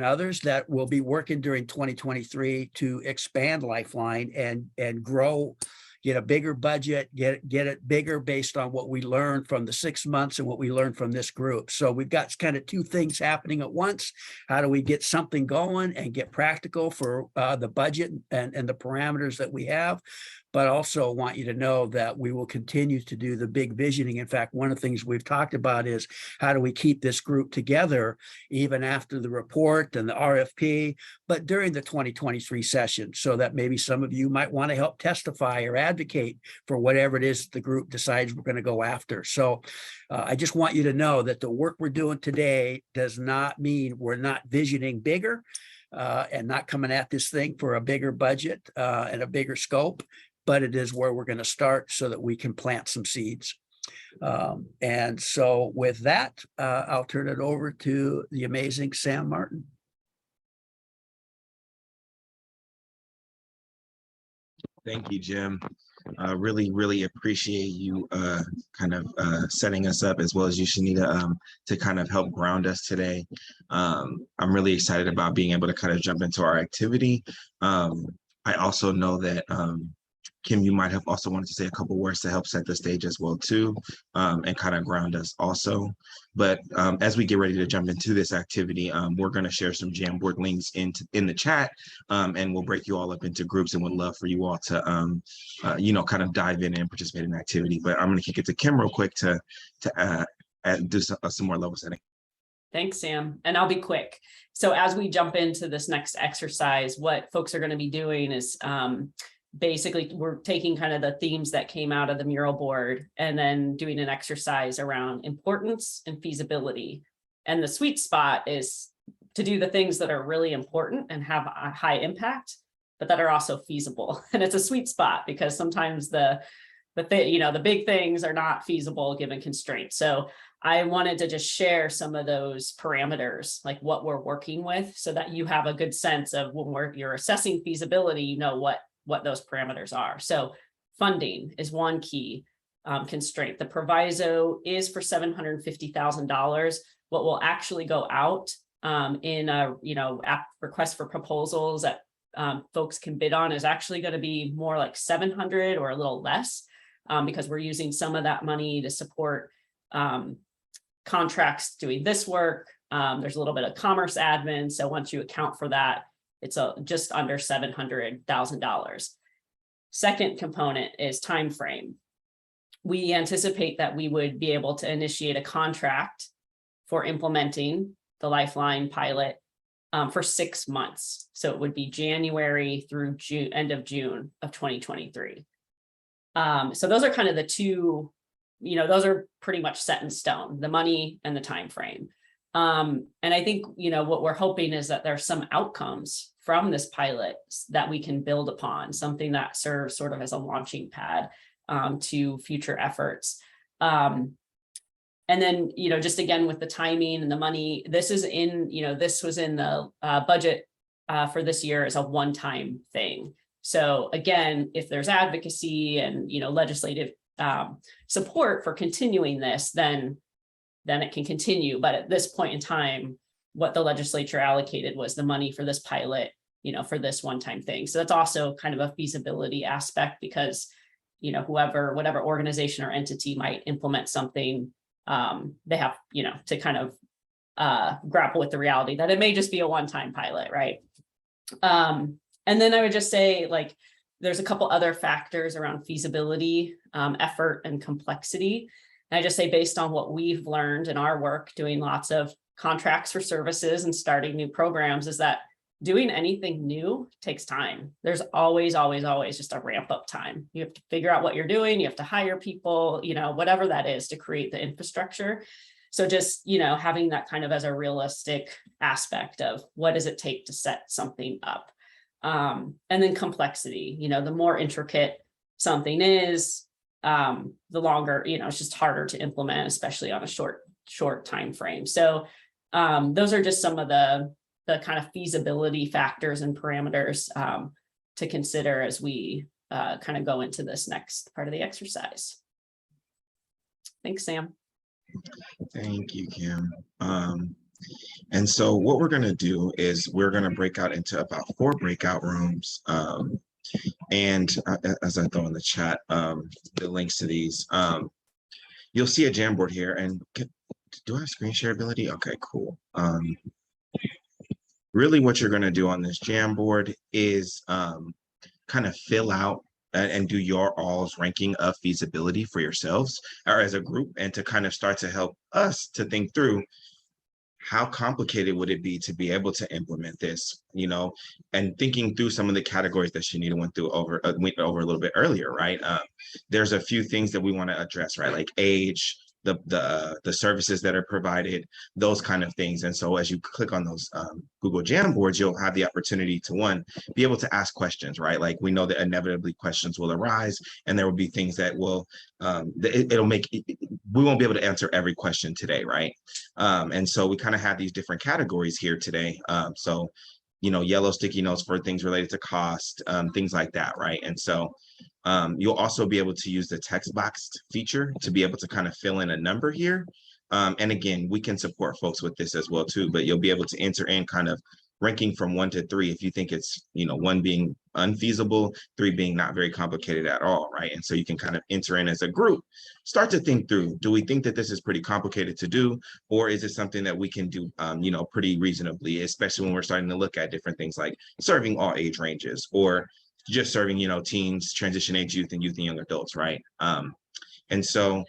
others that will be working during 2023 to expand Lifeline and grow, get a bigger budget, get it bigger based on what we learned from the 6 months and what we learned from this group. So we've got kind of two things happening at once. How do we get something going and get practical for the budget and the parameters that we have? But also want you to know that we will continue to do the big visioning. In fact, one of the things we've talked about is how do we keep this group together even after the report and the RFP, but during the 2023 session, so that maybe some of you might want to help testify or advocate for whatever it is the group decides we're going to go after. So I just want you to know that the work we're doing today does not mean we're not visioning bigger and not coming at this thing for a bigger budget and a bigger scope, but it is where we're going to start so that we can plant some seeds. And so with that, I'll turn it over to the amazing Sam Martin. Thank you, Jim. Really appreciate you kind of setting us up, as well as you, Shanita, to kind of help ground us today. I'm really excited about being able to kind of jump into our activity. I also know that Kim, you might have also wanted to say a couple words to help set the stage as well too, and kind of ground us also. But as we get ready to jump into this activity, we're going to share some Jamboard links in the chat, and we'll break you all up into groups, and would love for you all to, you know, kind of dive in and participate in the activity. But I'm going to kick it to Kim real quick to do some more level setting. Thanks, Sam. And I'll be quick. So as we jump into this next exercise, what folks are going to be doing is basically we're taking kind of the themes that came out of the mural board and then doing an exercise around importance and feasibility. And the sweet spot is to do the things that are really important and have a high impact, but that are also feasible. And it's a sweet spot because sometimes the big things are not feasible given constraints. So I wanted to just share some of those parameters, like what we're working with, so that you have a good sense of when you're assessing feasibility, you know what those parameters are. So funding is one key constraint. The proviso is for $750,000, what will actually go out in a, request for proposals that folks can bid on is actually going to be more like 700 or a little less, because we're using some of that money to support contracts doing this work. There's a little bit of commerce admin. So once you account for that, it's just under $700,000. Second component is time frame. We anticipate that we would be able to initiate a contract for implementing the Lifeline pilot for 6 months. So it would be January through June, end of June of 2023. So those are kind of the two, those are pretty much set in stone, the money and the time frame. And I think, what we're hoping is that there's some outcomes from this pilot that we can build upon, something that serves sort of as a launching pad to future efforts. And then, just again, with the timing and the money, this is in, this was in the budget for this year as a one-time thing. So again, if there's advocacy and, legislative support for continuing this, then it can continue. But at this point in time, what the legislature allocated was the money for this pilot, for this one-time thing. So that's also kind of a feasibility aspect, because, whatever organization or entity might implement something, they have, to kind of grapple with the reality that it may just be a one-time pilot, right? And then I would just say, like, there's a couple other factors around feasibility, effort, and complexity. And I just say, based on what we've learned in our work doing lots of contracts for services and starting new programs, is that doing anything new takes time. There's always just a ramp up time. You have to figure out what you're doing. You have to hire people, whatever that is, to create the infrastructure. So just, having that kind of as a realistic aspect of what does it take to set something up. And then complexity, the more intricate something is, the longer, it's just harder to implement, especially on a short time frame. So those are just some of the kind of feasibility factors and parameters to consider as we kind of go into this next part of the exercise. Thanks, Sam. Thank you, Kim. And so what we're going to do is we're going to break out into about 4 breakout rooms. And as I throw in the chat, the links to these, you'll see a Jamboard here. And do I have screen share ability? Okay, cool. Really what you're going to do on this Jamboard is kind of fill out and do your all's ranking of feasibility for yourselves or as a group, and to kind of start to help us to think through how complicated would it be to be able to implement this, and thinking through some of the categories that Shanita went over a little bit earlier, right? There's a few things that we want to address, right? Like age, the services that are provided, those kind of things. And so as you click on those Google Jamboards, you'll have the opportunity to, one, be able to ask questions, right? Like, we know that inevitably questions will arise, and there will be things that will, we won't be able to answer every question today, right? And so we kind of have these different categories here today. So, yellow sticky notes for things related to cost, things like that, right? And so you'll also be able to use the text box feature to be able to kind of fill in a number here. And again, we can support folks with this as well too, but you'll be able to enter in kind of ranking from 1 to 3 if you think it's, 1 being unfeasible, 3 being not very complicated at all, right? And so you can kind of enter in as a group, start to think through, do we think that this is pretty complicated to do, or is it something that we can do, pretty reasonably, especially when we're starting to look at different things like serving all age ranges, or just serving, teens, transition age youth, and young adults, right? And so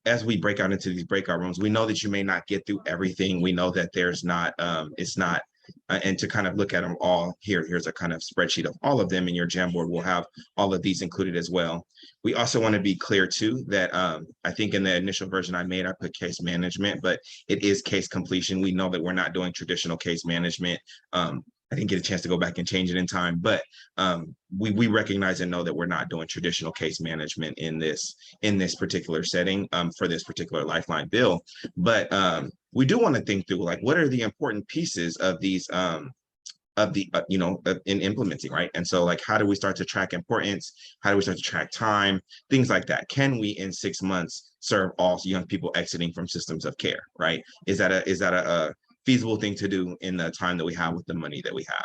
as we break out into these breakout rooms, we know that you may not get through everything. We know that there's not, it's not, and to kind of look at them all here's a kind of spreadsheet of all of them, and your Jamboard will have all of these included as well. We also want to be clear too that I think in the initial version I made, I put case management, but it is case completion. We know that we're not doing traditional case management. I didn't get a chance to go back and change it in time, but we recognize and know that we're not doing traditional case management in this particular setting for this particular Lifeline bill. But we do want to think through, like, what are the important pieces of these of the in implementing, right? And so like, how do we start to track importance? How do we start to track time? Things like that. Can we in 6 months serve all young people exiting from systems of care, right? Is that a feasible thing to do in the time that we have with the money that we have?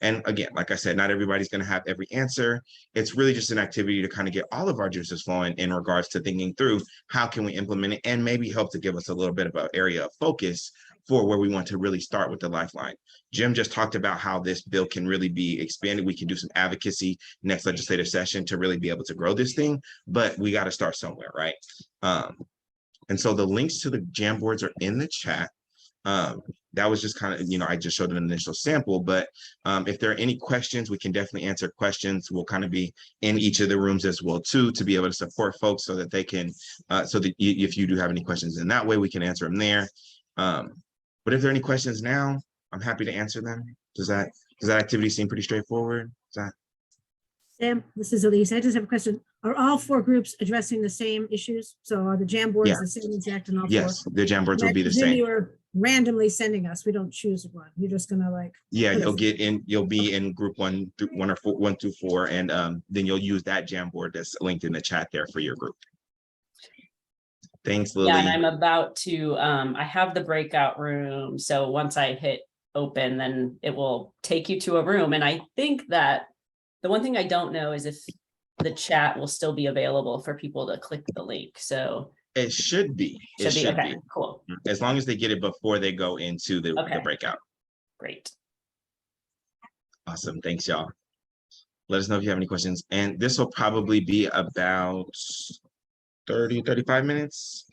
And again, like I said, not everybody's going to have every answer. It's really just an activity to kind of get all of our juices flowing in regards to thinking through how can we implement it, and maybe help to give us a little bit of an area of focus for where we want to really start with the Lifeline. Jim just talked about how this bill can really be expanded. We can do some advocacy next legislative session to really be able to grow this thing, but we got to start somewhere, right? And so the links to the Jamboards are in the chat. That was just kind of, I just showed an initial sample, but if there are any questions, we can definitely answer questions. We'll kind of be in each of the rooms as well too, to be able to support folks so that they can, so that if you do have any questions in that way, we can answer them there. But if there are any questions now, I'm happy to answer them. Does that activity seem pretty straightforward? Sam, this is Elise. I just have a question. Are all 4 groups addressing the same issues? So are the Jamboards the same exact in all 4? Yes, the Jamboards will be the same. You are randomly sending us. We don't choose one. You're just gonna like. Yeah, you'll be in group 1 through 4, and then you'll use that Jamboard that's linked in the chat there for your group. Thanks, Lily. Yeah, and I'm about to, I have the breakout room. So once I hit open, then it will take you to a room. And I think that the one thing I don't know is if the chat will still be available for people to click the link. So it should be. It should okay, be. Cool. As long as they get it before they go into the breakout. Great. Awesome. Thanks, y'all. Let us know if you have any questions. And this will probably be about 35 minutes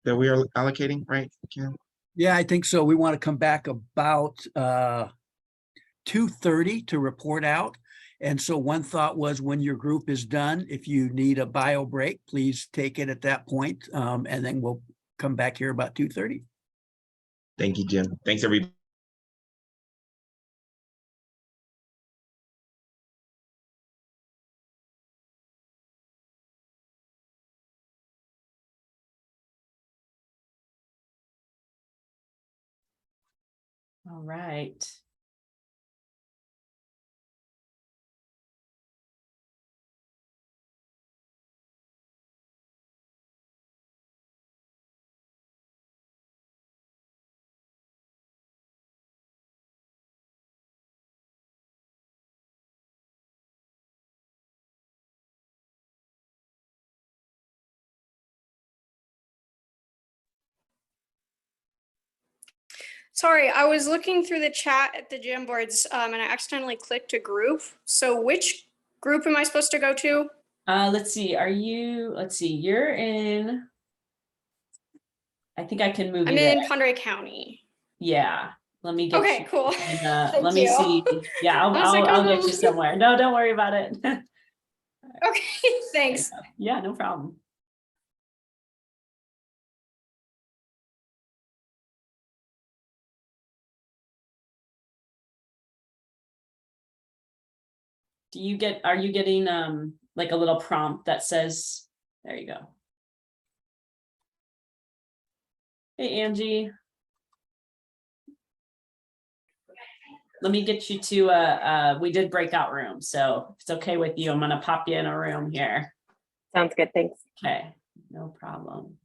that we are allocating, right, Ken? Yeah, I think so. We want to come back about 2:30 to report out. And so one thought was, when your group is done, if you need a bio break, please take it at that point, and then we'll come back here about 2:30. Thank you, Jim. Thanks, everybody. All right. Sorry, I was looking through the chat at the Jamboards and I accidentally clicked a group. So which group am I supposed to go to? Let's see. You're in, I think I can move I'm you there. in Condé County. Yeah. Let me get Okay, you. cool. And, let me see. Yeah, I'll get you somewhere. No, don't worry about it. Okay, thanks. Yeah, no problem. Are you getting like a little prompt that says, there you go. Hey, Angie. Let me get you to we did breakout room. So if it's okay with you, I'm gonna pop you in a room here. Sounds good, thanks. Okay, no problem.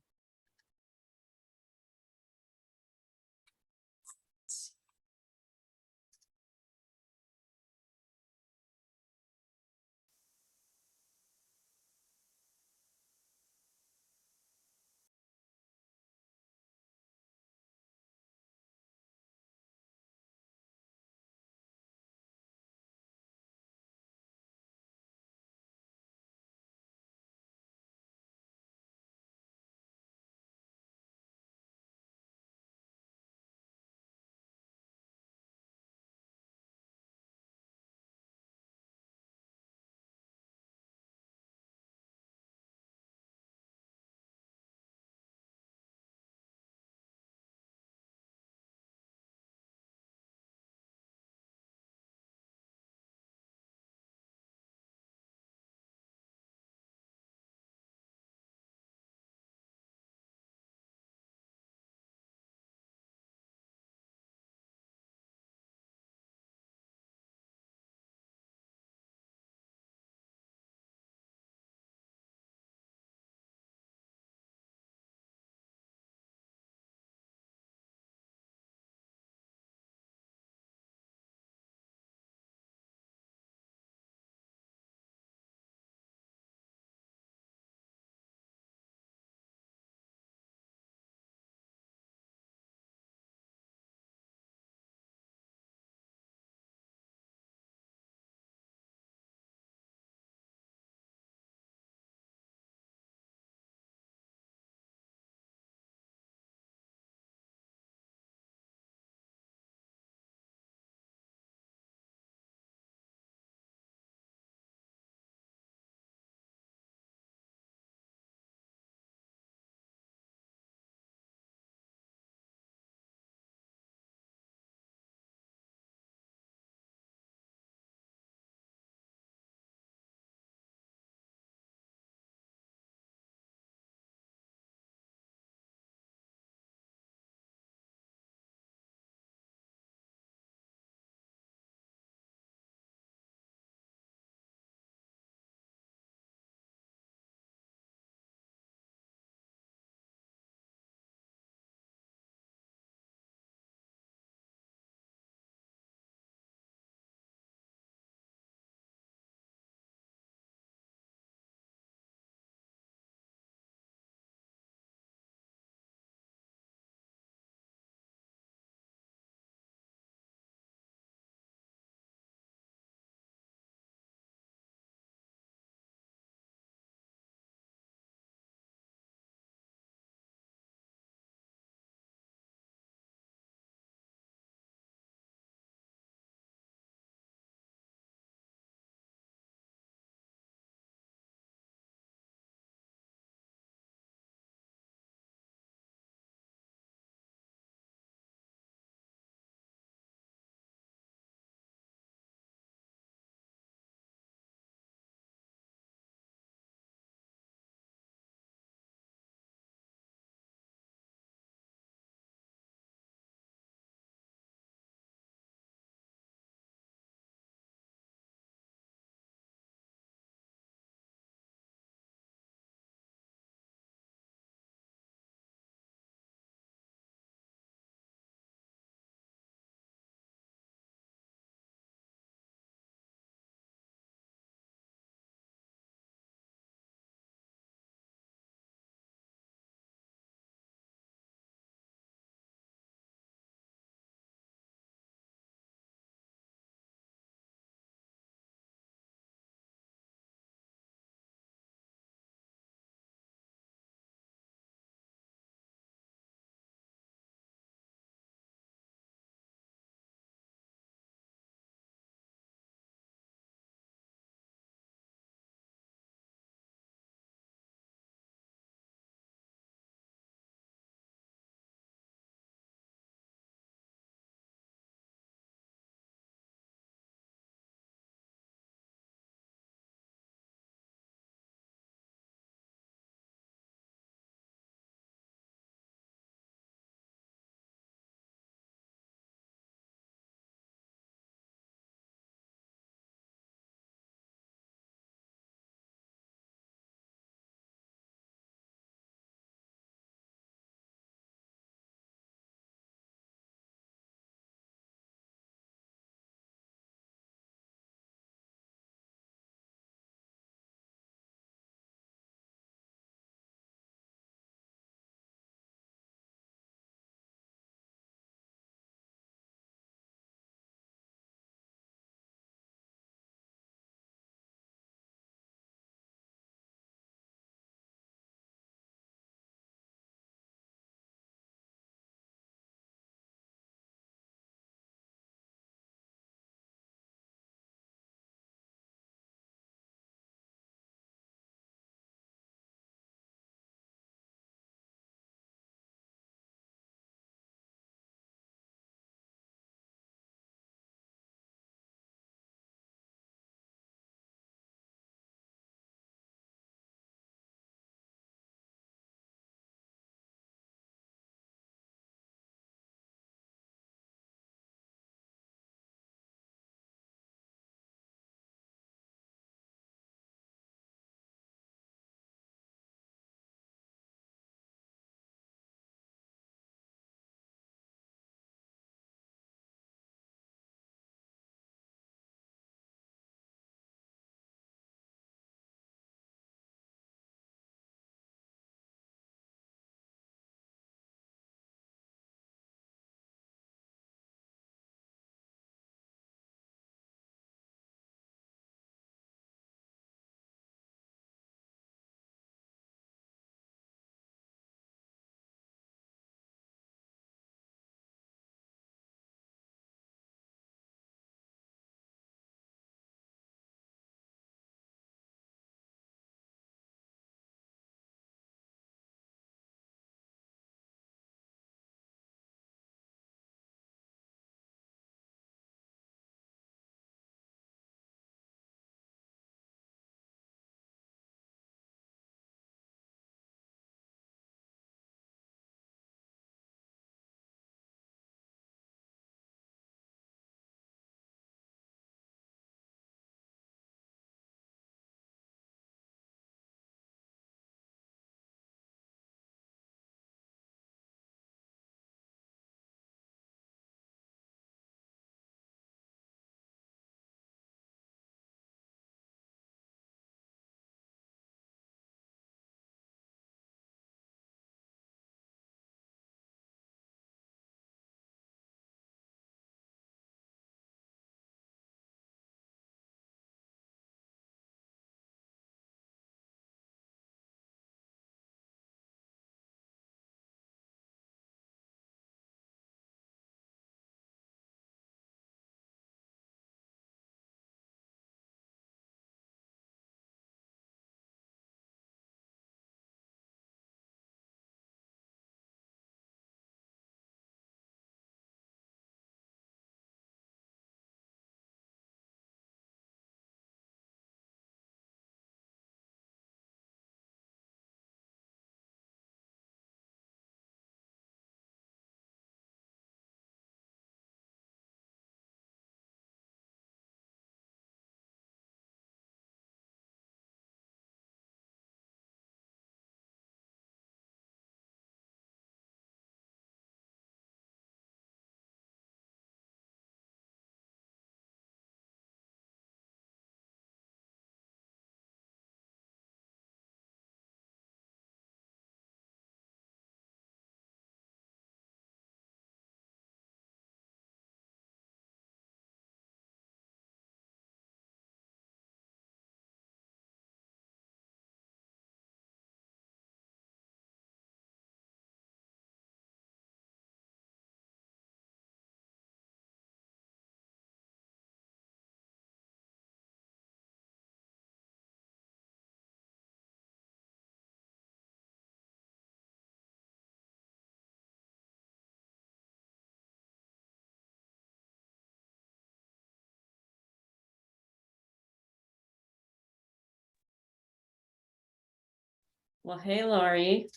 Well, hey, Lori.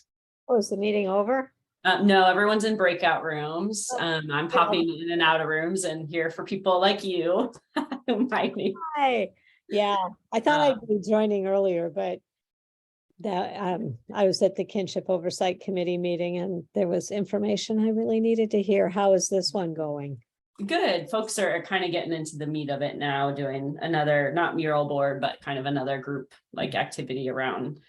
Oh, is the meeting over? No, everyone's in breakout rooms. I'm popping in and out of rooms and here for people like you who might need. Hi. Yeah, I thought I'd be joining earlier, but that I was at the Kinship Oversight Committee meeting and there was information I really needed to hear. How is this one going? Good. Folks are kind of getting into the meat of it now, doing another, not mural board, but kind of another group like activity around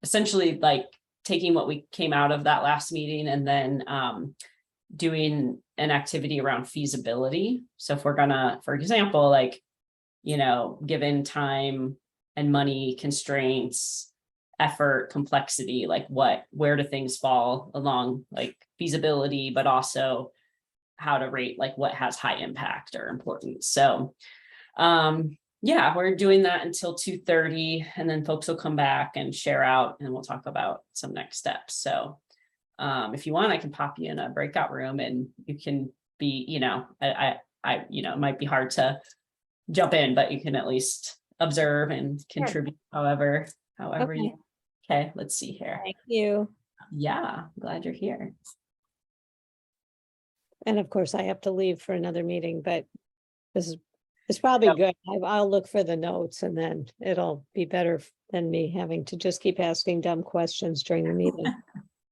essentially like taking what we came out of that last meeting and then doing an activity around feasibility. So if we're gonna, for example, like, you know, given time and money constraints, effort, complexity, like where do things fall along like feasibility, but also how to rate like what has high impact or importance. So yeah, we're doing that until 2:30 and then folks will come back and share out and we'll talk about some next steps. So if you want, I can pop you in a breakout room and you can be, you know, you know, it might be hard to jump in, but you can at least observe and contribute however Okay. you. Okay, let's see here. Thank you. Yeah, glad you're here. And of course, I have to leave for another meeting, but this is, it's probably good. I'll look for the notes and then it'll be better than me having to just keep asking dumb questions during the meeting.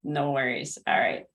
No worries. All right.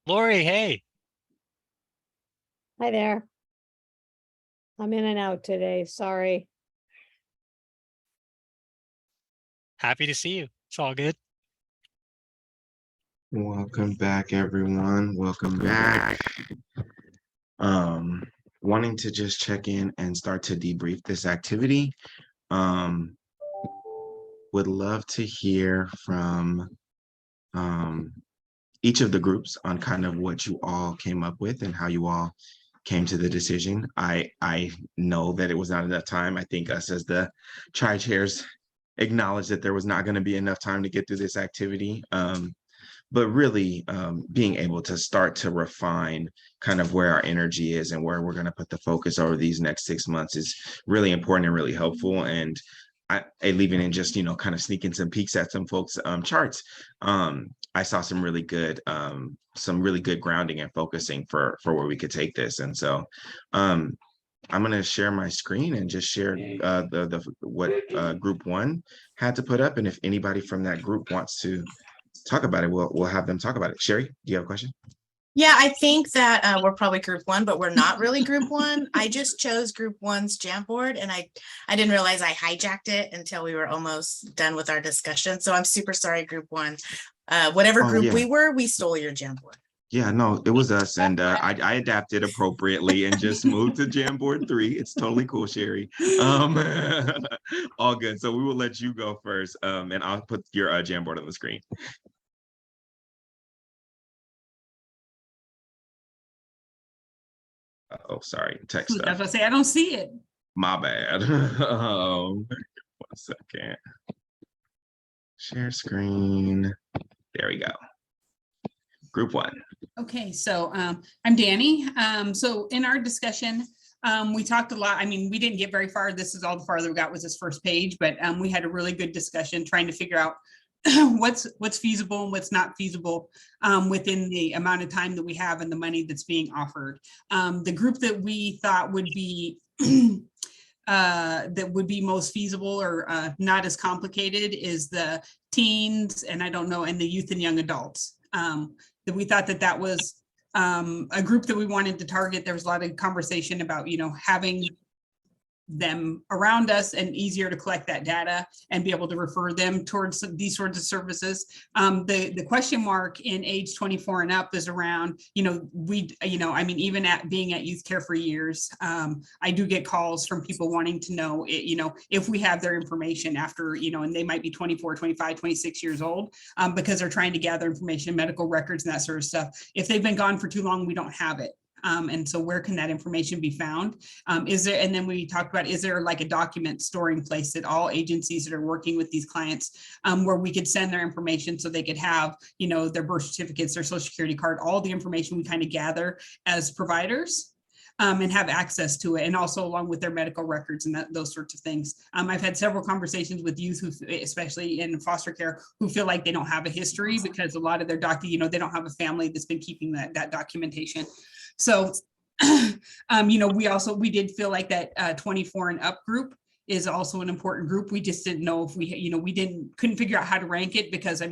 Lori, hey. Hi there. I'm in and out today, sorry. Happy to see you. It's all good. Welcome back, everyone. Welcome back. Wanting to just check in and start to debrief this activity. Would love to hear from each of the groups on kind of what you all came up with and how you all came to the decision. I know that it was not enough time. I think us as the tri-chairs acknowledged that there was not going to be enough time to get through this activity. But really being able to start to refine kind of where our energy is and where we're going to put the focus over these next 6 months is really important and really helpful. And leaving in just, kind of sneaking some peeks at some folks' charts, I saw some really good grounding and focusing for where we could take this. And so I'm going to share my screen and just share what group 1 had to put up. And if anybody from that group wants to talk about it, we'll have them talk about it. Sherry, do you have a question? Yeah, I think that we're probably group 1, but we're not really group 1. I just chose group 1's Jamboard, and I didn't realize I hijacked it until we were almost done with our discussion. So I'm super sorry, group 1. Whatever group we were, we stole your Jamboard. Yeah, no, it was us, and I adapted appropriately and just moved to Jamboard 3. It's totally cool, Sherry. All good. So we will let you go first, and I'll put your Jamboard on the screen. Oh, sorry, text I was stuff. gonna say, I don't see it. My bad. 1 second. Share screen. There we go. Group 1. Okay, so I'm Danny. So in our discussion, we talked a lot. I mean, we didn't get very far. This is all the farther we got was this first page, but we had a really good discussion trying to figure out what's feasible and what's not feasible within the amount of time that we have and the money that's being offered. The group that we thought would be most feasible or not as complicated is the teens and and the youth and young adults. That we thought that was a group that we wanted to target. There was a lot of conversation about, having them around us and easier to collect that data and be able to refer them towards these sorts of services. The question mark in age 24 and up is around, even at being at Youth Care for years, I do get calls from people wanting to know, if we have their information after, and they might be 24, 25, 26 years old, because they're trying to gather information, medical records and that sort of stuff. If they've been gone for too long, we don't have it. And so where can that information be found? And then we talked about, is there like a document storing place at all agencies that are working with these clients where we could send their information so they could have, their birth certificates, their social security card, all the information we kind of gather as providers. And have access to it, and also along with their medical records and those sorts of things. I've had several conversations with youth who, especially in foster care, who feel like they don't have a history because a lot of their they don't have a family that's been keeping that documentation. So, we did feel like that 24 and up group is also an important group. We just didn't know if we couldn't figure out how to rank it because,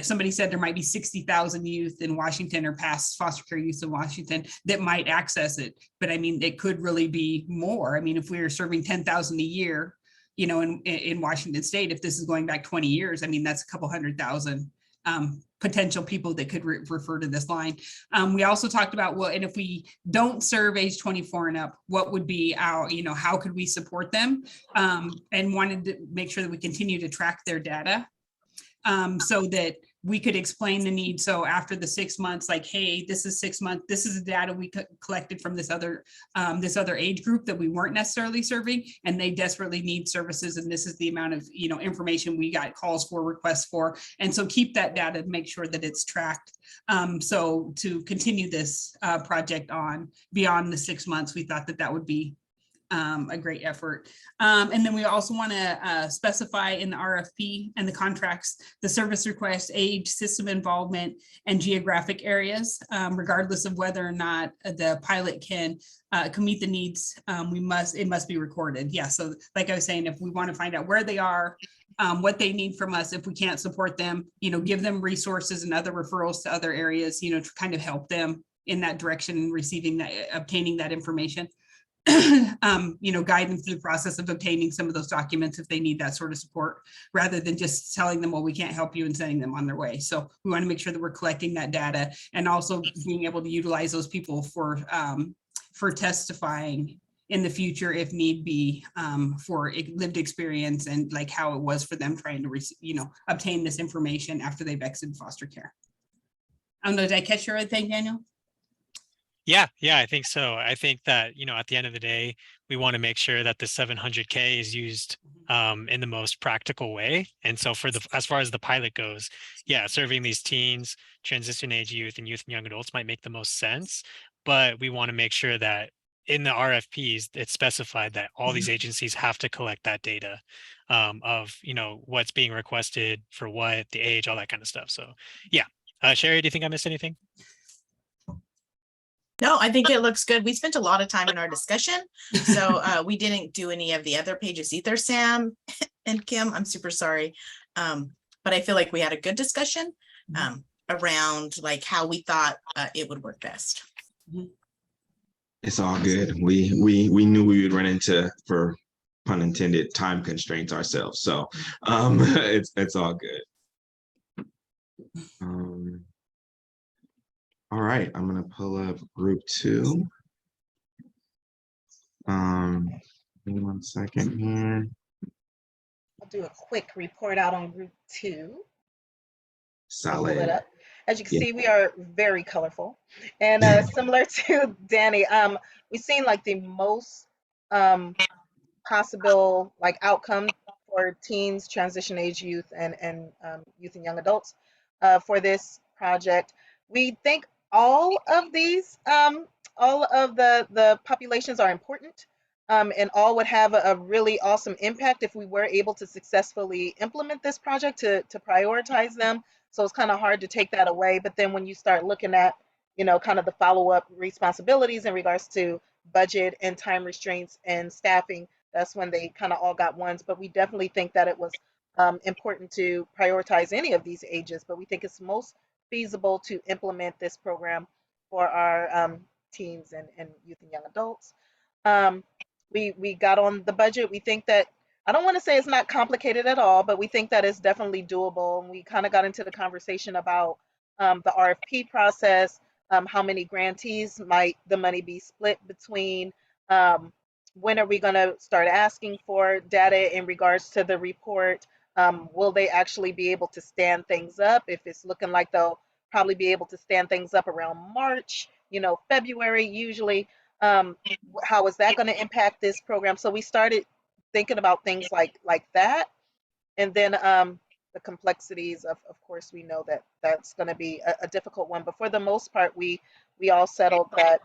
somebody said there might be 60,000 youth in Washington or past foster care youth in Washington that might access it. But it could really be more. If we were serving 10,000 a year, in Washington state, if this is going back 20 years, that's a couple 100,000 potential people that could refer to this line. We also talked about, and if we don't serve age 24 and up, what would be our, how could we support them? And wanted to make sure that we continue to track their data. So that we could explain the need. So after the 6 months, like, hey, this is 6 months, this is the data we collected from this other age group that we weren't necessarily serving, and they desperately need services. And this is the amount of, information we got calls for, requests for. And so keep that data to make sure that it's tracked. So to continue this project on beyond the 6 months, we thought that would be a great effort. And then we also want to specify in the RFP and the contracts, the service request, age, system involvement, and geographic areas, regardless of whether or not the pilot can meet the needs. It must be recorded. Yeah, so like I was saying, if we want to find out where they are what they need from us. If we can't support them, give them resources and other referrals to other areas, to kind of help them in that direction and receiving that, obtaining that information. Guide them through the process of obtaining some of those documents if they need that sort of support, rather than just telling them, well, we can't help you, and sending them on their way. So we want to make sure that we're collecting that data and also being able to utilize those people for testifying in the future if need be, for lived experience and like how it was for them trying to obtain this information after they've exited foster care. I don't know, did I catch your other thing, Daniel? Yeah, I think so. I think that, at the end of the day, we want to make sure that the 700K is used in the most practical way. And so as far as the pilot goes, yeah, serving these teens, transition age youth and young adults might make the most sense. But we want to make sure that in the RFPs, it's specified that all these agencies have to collect that data of, what's being requested for what, the age, all that kind of stuff. So yeah. Sherry, do you think I missed anything? No, I think it looks good. We spent a lot of time in our discussion, so we didn't do any of the other pages either, Sam and Kim. I'm super sorry. But I feel like we had a good discussion around like how we thought it would work best. It's all good. We knew we would run into, for pun intended, time constraints ourselves. So it's all good. All right, I'm gonna pull up group 2. Give me 1 second here. I'll do a quick report out on group 2. Solid. Pull it up. As you can see, we are very colorful, and similar to Danny, we've seen like the most possible like outcome for teens, transition age youth, and youth and young adults for this project. We think all of these, all of the populations are important, and all would have a really awesome impact if we were able to successfully implement this project to prioritize them. So it's kind of hard to take that away. But then when you start looking at, kind of the follow-up responsibilities in regards to budget and time restraints and staffing, that's when they kind of all got ones. But we definitely think that it was important to prioritize any of these ages, but we think it's most feasible to implement this program for our teens and youth and young adults. We got on the budget. We think that, I don't want to say it's not complicated at all, but we think that it's definitely doable. And we kind of got into the conversation about the RFP process, how many grantees might the money be split between, when are we going to start asking for data in regards to the report? Will they actually be able to stand things up? If it's looking like they'll probably be able to stand things up around March, February usually, how is that going to impact this program? So we started thinking about things like that. And then the complexities of course, we know that that's going to be a difficult one. But for the most part, we all settled that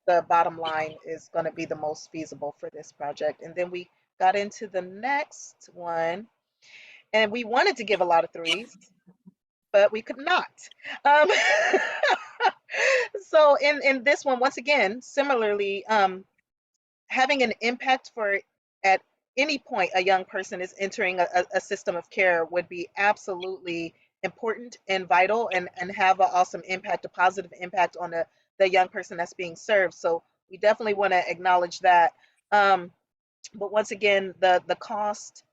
the bottom line is going to be the most feasible for this project. And then we got into the next one. And we wanted to give a lot of 3s, but we could not. So in this one, once again, similarly, having an impact for at any point a young person is entering a system of care would be absolutely important and vital, and have an awesome impact, a positive impact on the young person that's being served. So we definitely want to acknowledge that. But once again, the cost,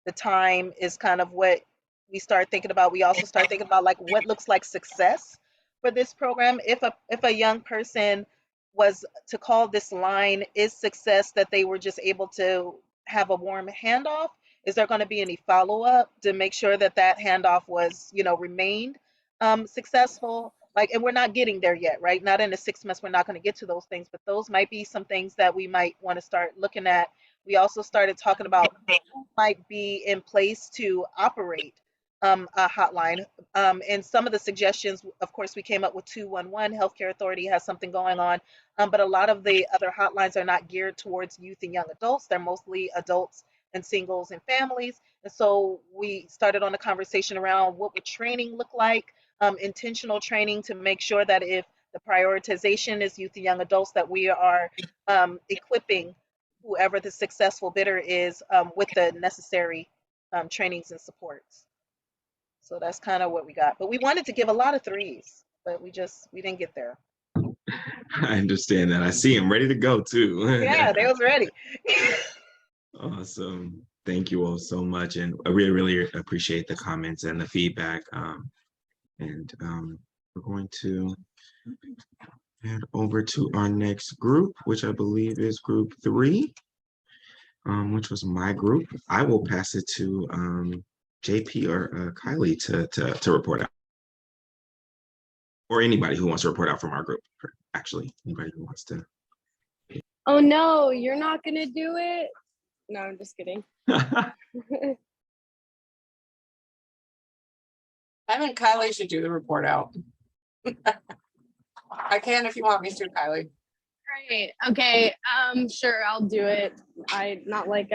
the time is kind of what we start thinking about. We also start thinking about like what looks like success for this program. If a young person was to call this line, is success that they were just able to have a warm handoff? Is there going to be any follow-up to make sure that that handoff was, remained successful? And we're not getting there yet, right? Not in the 6 months, we're not going to get to those things, but those might be some things that we might want to start looking at. We also started talking about who might be in place to operate a hotline. And some of the suggestions, of course, we came up with 211. Healthcare Authority has something going on, but a lot of the other hotlines are not geared towards youth and young adults. They're mostly adults and singles and families. And so we started on a conversation around what would training look like, intentional training to make sure that if the prioritization is youth and young adults, that we are equipping whoever the successful bidder is with the necessary trainings and supports. So that's kind of what we got. But we wanted to give a lot of 3s, but we didn't get there. I understand that. I see him ready to go too. Yeah, they was ready. Awesome. Thank you all so much. And I really, really appreciate the comments and the feedback. We're going to head over to our next group, which I believe is group 3, which was my group. I will pass it to JP or Kylie to report out. Or anybody who wants to report out from our group. Actually, anybody who wants to. Oh no, you're not gonna do it? No, I'm just kidding. I think Kylie should do the report out. I can if you want me to, Kylie. Great. Okay. Sure, I'll do it. I don't like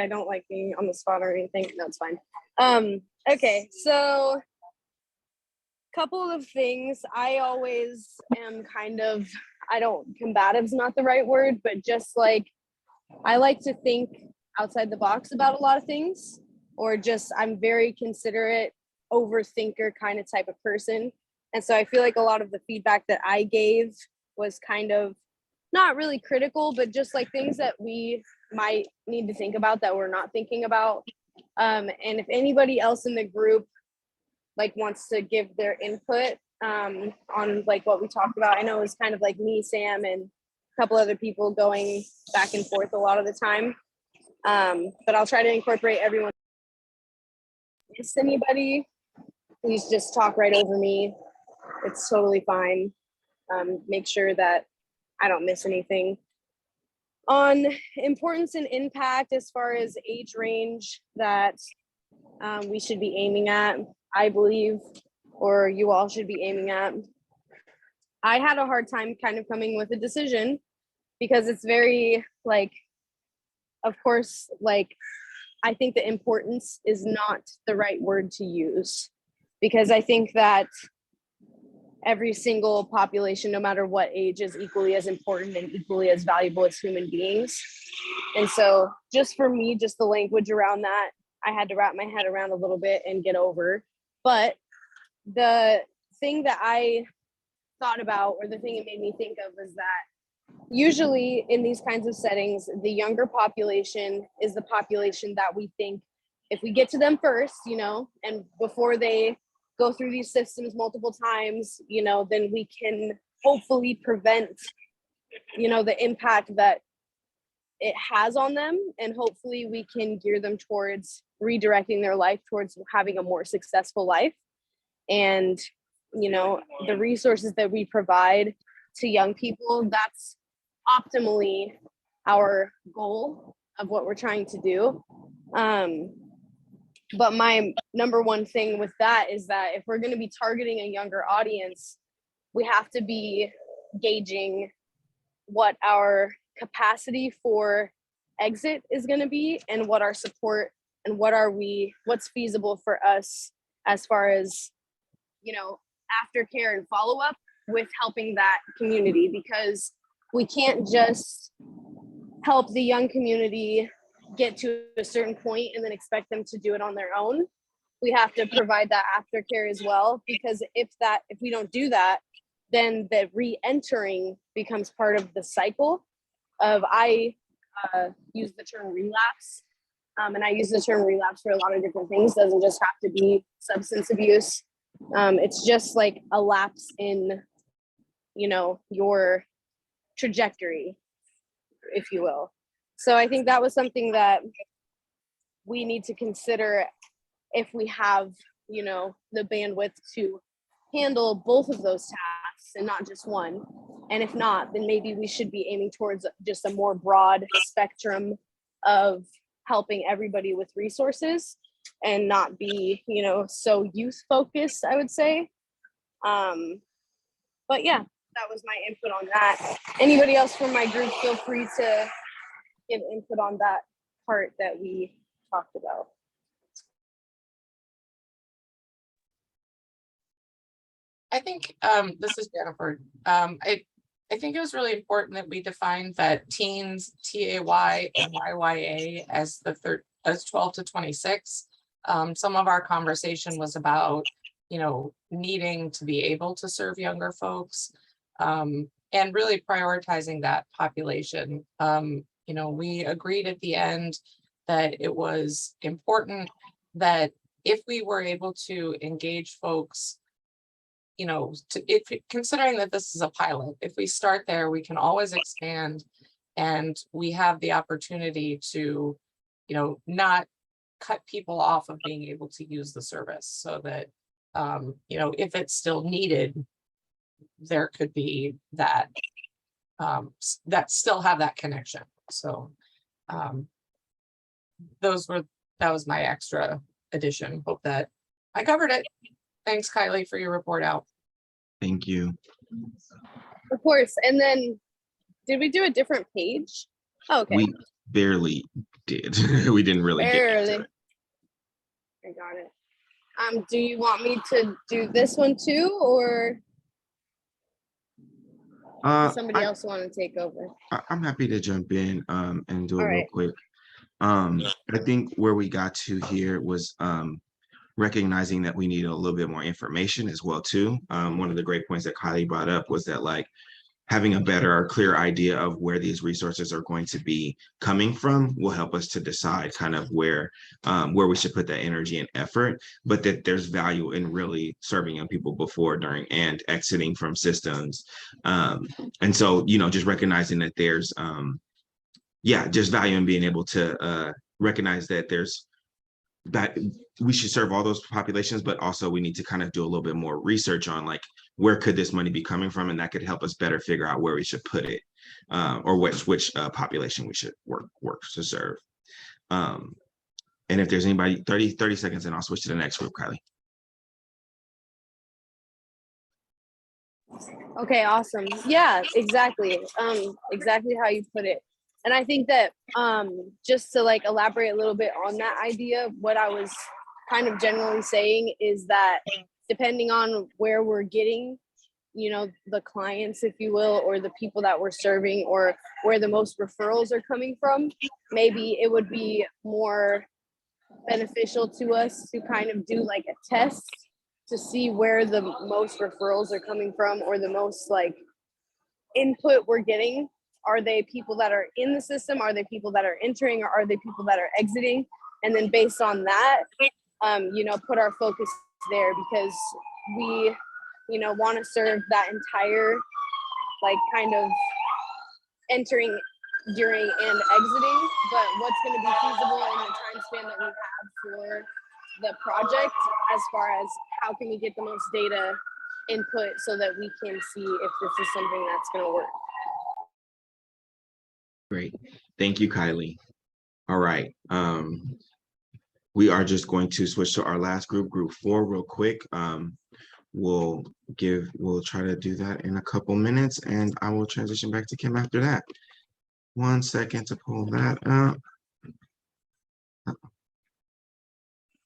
being on the spot or anything. That's fine. Okay, so couple of things. I always am kind of, combative's not the right word, but just like, I like to think outside the box about a lot of things, or just, I'm very considerate, overthinker kind of type of person. And so I feel like a lot of the feedback that I gave was kind of not really critical, but just like things that we might need to think about that we're not thinking about. And if anybody else in the group like wants to give their input on like what we talked about. I know it was kind of like me, Sam, and a couple other people going back and forth a lot of the time. But I'll try to incorporate everyone. If anybody, please just talk right over me. It's totally fine. Make sure that I don't miss anything. On importance and impact as far as age range that we should be aiming at, I believe, or you all should be aiming at. I had a hard time kind of coming with a decision because it's very like, of course, like, I think the importance is not the right word to use, because I think that every single population, no matter what age, is equally as important and equally as valuable as human beings. And so just for me, just the language around that, I had to wrap my head around a little bit and get over. But the thing that I thought about, or the thing it made me think of, is that usually in these kinds of settings, the younger population is the population that we think if we get to them first, you know, and before they go through these systems multiple times, you know, then we can hopefully prevent, you know, the impact that it has on them. And hopefully we can gear them towards redirecting their life towards having a more successful life. And, you know, the resources that we provide to young people, that's optimally our goal of what we're trying to do. But my number one thing with that is that if we're going to be targeting a younger audience, we have to be gauging what our capacity for exit is going to be and what our support and what's feasible for us as far as, you know, aftercare and follow-up with helping that community, because we can't just help the young community get to a certain point and then expect them to do it on their own. We have to provide that aftercare as well, because if we don't do that, then the re-entering becomes part of the cycle of, I use the term relapse, and I use the term relapse for a lot of different things. It doesn't just have to be substance abuse. It's just like a lapse in, you know, your trajectory, if you will. So I think that was something that we need to consider if we have, you know, the bandwidth to handle both of those tasks and not just one. And if not, then maybe we should be aiming towards just a more broad spectrum of helping everybody with resources and not be, you know, so youth focused, I would say. But yeah, that was my input on that. Anybody else from my group, feel free to give input on that part that we talked about. I think this is Jennifer. I think it was really important that we defined that teens, TAY and YYA as as 12 to 26. Some of our conversation was about, you know, needing to be able to serve younger folks, and really prioritizing that population. You know, we agreed at the end that it was important that if we were able to engage folks, you know, considering that this is a pilot, if we start there, we can always expand, and we have the opportunity to, you know, not cut people off of being able to use the service, so that, you know, if it's still needed, there could be that, that still have that connection. So that was my extra addition. Hope that I covered it. Thanks, Kylie, for your report out. Thank you. Of course. And then did we do a different page? Oh, okay. We barely did. We didn't really get Barely. into it. I got it. Do you want me to do this one too, or does somebody else want to take over? I'm happy to jump in and do it All real right. quick. I think where we got to here was recognizing that we need a little bit more information as well too. One of the great points that Kylie brought up was that, like, having a better or clear idea of where these resources are going to be coming from will help us to decide kind of where we should put that energy and effort, but that there's value in really serving young people before, during, and exiting from systems. And so, you know, just recognizing that there's, just value in being able to recognize that that we should serve all those populations, but also we need to kind of do a little bit more research on, like, where could this money be coming from, and that could help us better figure out where we should put it, or which population we should work to serve. And if there's anybody, 30 seconds, and I'll switch to the next group, Kylie. Okay, awesome. Yeah, exactly. Exactly how you put it. And I think that just to like elaborate a little bit on that idea, what I was kind of generally saying is that depending on where we're getting, you know, the clients, if you will, or the people that we're serving, or where the most referrals are coming from, maybe it would be more beneficial to us to kind of do like a test to see where the most referrals are coming from, or the most like input we're getting. Are they people that are in the system? Are they people that are entering, or are they people that are exiting? And then based on that, you know, put our focus there, because we, you know, want to serve that entire, like, kind of entering, during, and exiting. But what's going to be feasible in the time span that we have for the project, as far as how can we get the most data input so that we can see if this is something that's going to work. Great. Thank you, Kylie. All right. We are just going to switch to our last group, group 4, real quick. We'll try to do that in a couple minutes, and I will transition back to Kim after that. 1 second to pull that up.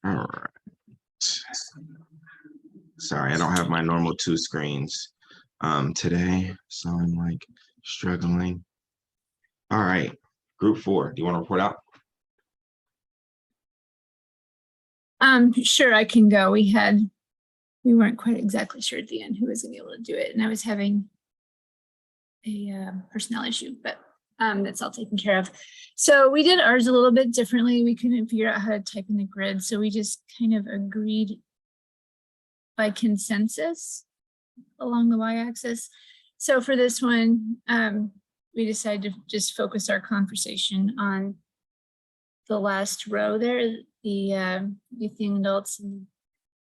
All right. Sorry, I don't have my normal 2 screens today, so I'm like struggling. All right, group 4, do you want to report out? Sure, I can go. We weren't quite exactly sure at the end who was gonna be able to do it, and I was having a personnel issue, but that's all taken care of. So we did ours a little bit differently. We couldn't figure out how to type in the grid, so we just kind of agreed by consensus along the y-axis. So for this one, we decided to just focus our conversation on the last row there, the youth, young adults,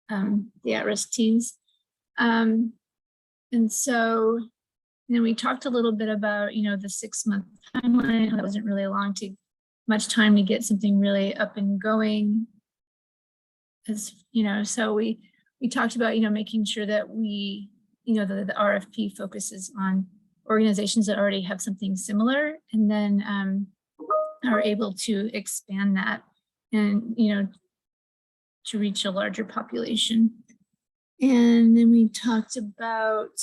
and the at-risk teens. And so then we talked a little bit about, you know, the 6-month timeline. That wasn't really much time to get something really up and going. As you know, so we talked about, you know, making sure that we, you know, the RFP focuses on organizations that already have something similar, and then are able to expand that and, you know, to reach a larger population. And then we talked about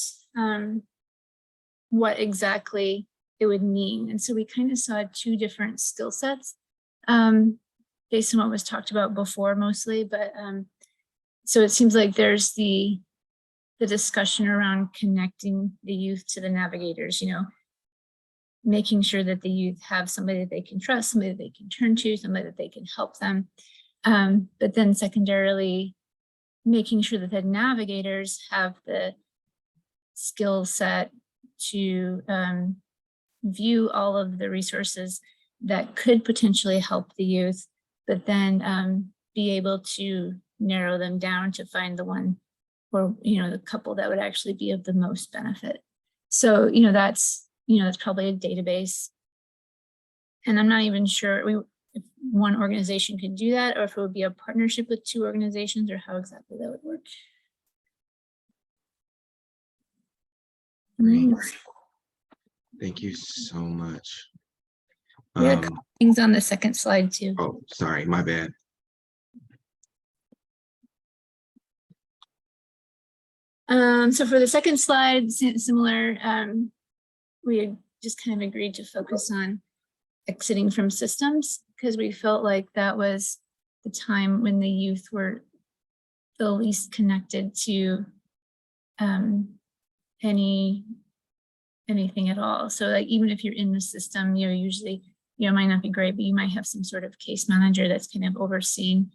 what exactly it would mean. And so we kind of saw 2 different skill sets. based on what was talked about before mostly, but so it seems like there's the discussion around connecting the youth to the navigators, you know, making sure that the youth have somebody that they can trust, somebody that they can turn to, somebody that they can help them. But then secondarily, making sure that the navigators have the skill set to view all of the resources that could potentially help the youth, but then be able to narrow them down to find the one or, you know, the couple that would actually be of the most benefit. So, you know, that's probably a database. And I'm not even sure if one organization could do that, or if it would be a partnership with 2 organizations, or how exactly that would work. Thank you so much. We had a couple things on the second slide too. Oh, sorry, my bad. So for the second slide, similar, we had just kind of agreed to focus on exiting from systems, because we felt like that was the time when the youth were the least connected to anything at all. So like, even if you're in the system, you know, usually, you know, it might not be great, but you might have some sort of case manager that's kind of overseeing,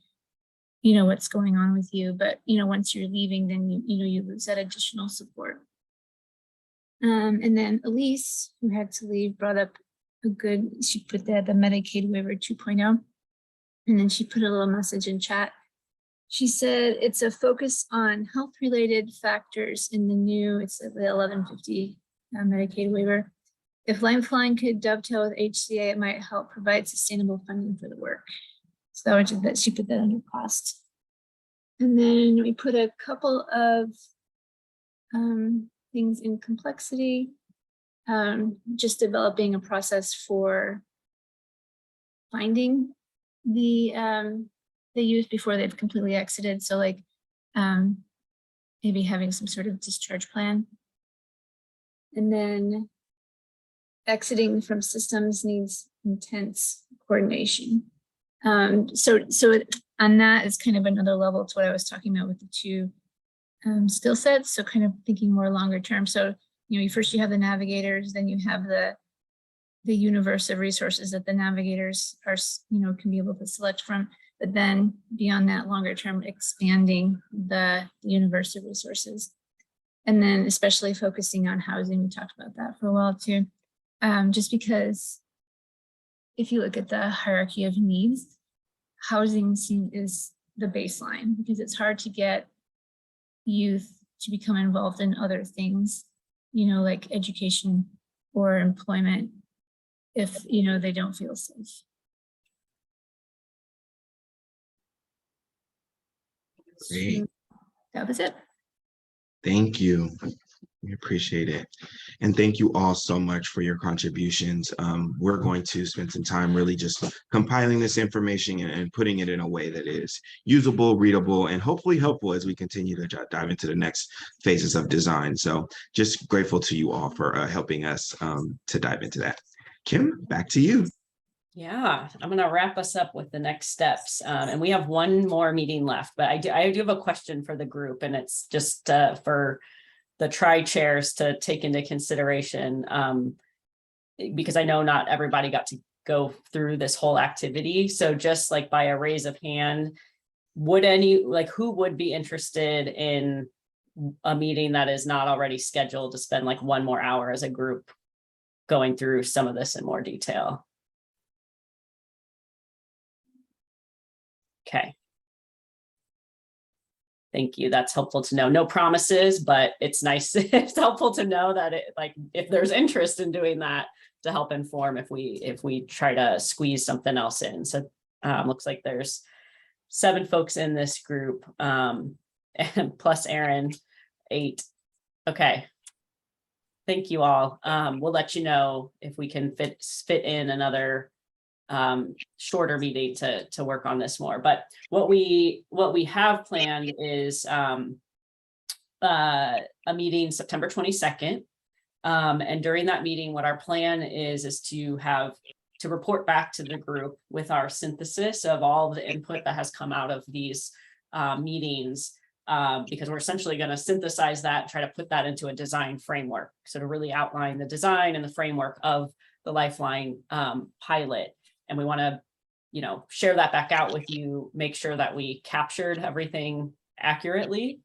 you know, what's going on with you. But, you know, once you're leaving, then you lose that additional support. And then Elise, who had to leave, brought up she put the Medicaid waiver 2.0, and then she put a little message in chat. She said it's a focus on health-related factors in the new, it's the 1150 Medicaid waiver. If Lifeline could dovetail with HCA, it might help provide sustainable funding for the work. So that she put that under cost. And then we put a couple of things in complexity, just developing a process for finding the youth before they've completely exited. So like maybe having some sort of discharge plan. And then exiting from systems needs intense coordination. So on that is kind of another level to what I was talking about with the 2 skill sets. So kind of thinking more longer term. So, you know, first you have the navigators, then you have the universe of resources that the navigators are, you know, can be able to select from. But then beyond that, longer term, expanding the universe of resources. And then especially focusing on housing. We talked about that for a while too. Just because if you look at the hierarchy of needs, housing is the baseline, because it's hard to get youth to become involved in other things, you know, like education or employment, if, you know, they don't feel safe. Great. That was it. Thank you. We appreciate it. And thank you all so much for your contributions. We're going to spend some time really just compiling this information and putting it in a way that is usable, readable, and hopefully helpful as we continue to dive into the next phases of design. So just grateful to you all for helping us to dive into that. Kim, back to you. Yeah, I'm going to wrap us up with the next steps. And we have one more meeting left, but I do have a question for the group, and it's just for the tri-chairs to take into consideration, because I know not everybody got to go through this whole activity. So just like by a raise of hand, who would be interested in a meeting that is not already scheduled to spend like 1 more hour as a group going through some of this in more detail? Okay. Thank you. That's helpful to know. No promises, but it's nice. It's helpful to know that if there's interest in doing that, to help inform if we try to squeeze something else in. So looks like there's 7 folks in this group, and plus Aaron, 8. Okay. Thank you all. We'll let you know if we can fit in another shorter meeting to work on this more. But what we have planned is a meeting September 22nd. And during that meeting, what our plan is to have to report back to the group with our synthesis of all the input that has come out of these meetings, because we're essentially going to synthesize that, try to put that into a design framework. So to really outline the design and the framework of the Lifeline pilot. And we want to, you know, share that back out with you, make sure that we captured everything accurately.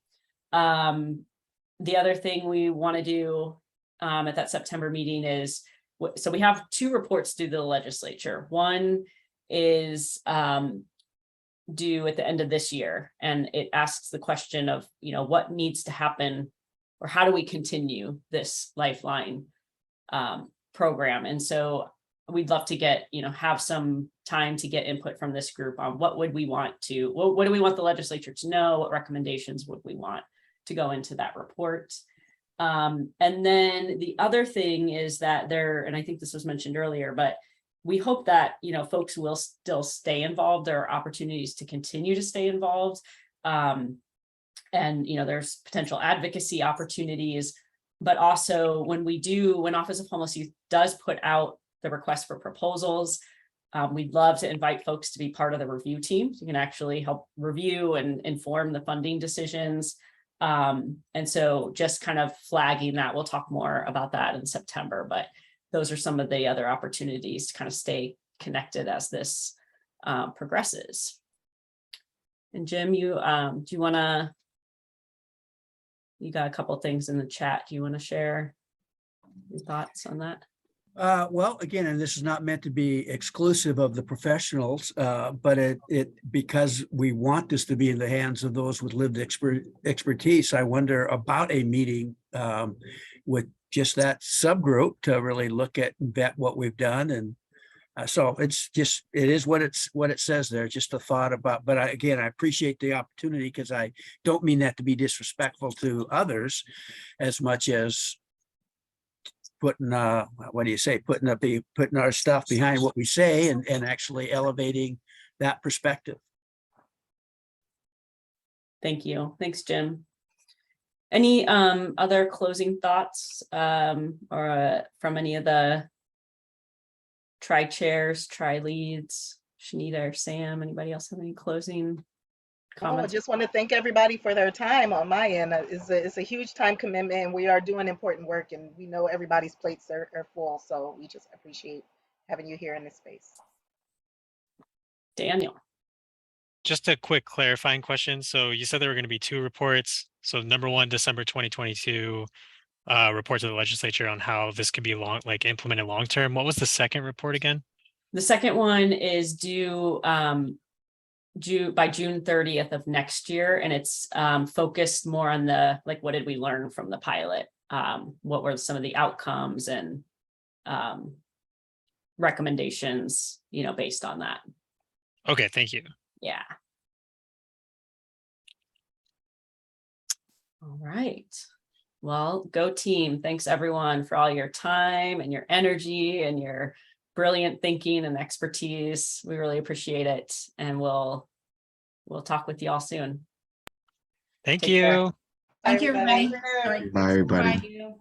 The other thing we want to do at that September meeting is, so we have 2 reports due to the legislature. One is due at the end of this year, and it asks the question of, you know, what needs to happen, or how do we continue this Lifeline program? And so we'd love to get, you know, have some time to get input from this group on what would we want to, what do we want the legislature to know? What recommendations would we want to go into that report? And then the other thing is that there, and I think this was mentioned earlier, but we hope that, you know, folks will still stay involved. There are opportunities to continue to stay involved. And, you know, there's potential advocacy opportunities, but also when Office of Homeless Youth does put out the request for proposals, we'd love to invite folks to be part of the review team. You can actually help review and inform the funding decisions. And so just kind of flagging that, we'll talk more about that in September, but those are some of the other opportunities to kind of stay connected as this progresses. And Jim, you got a couple of things in the chat. Do you want to share your thoughts on that? Well, again, and this is not meant to be exclusive of the professionals, but because we want this to be in the hands of those with lived expertise, I wonder about a meeting with just that subgroup to really look at and vet what we've done. And so it is what it says there, just a thought about, but again, I appreciate the opportunity, because I don't mean that to be disrespectful to others as much as putting putting our stuff behind what we say and actually elevating that perspective. Thank you. Thanks, Jim. Any other closing thoughts or from any of the tri-chairs, tri-leads, Shanita or Sam? Anybody else have any closing comments? I just want to thank everybody for their time on my end. It's a huge time commitment, and we are doing important work, and we know everybody's plates are full. So we just appreciate having you here in this space. Daniel. Just a quick clarifying question. So you said there were going to be 2 reports. So number 1, December 2022 report to the legislature on how this could be implemented long term. What was the second report again? The second one is due by June 30th of next year, and it's focused more on the what did we learn from the pilot? What were some of the outcomes and recommendations, based on that. Okay, thank you. Yeah. All right. Well, go team. Thanks everyone for all your time and your energy and your brilliant thinking and expertise. We really appreciate it. And we'll talk with you all soon. Thank Take you. care. Thank you, everybody. Bye, everybody. Bye.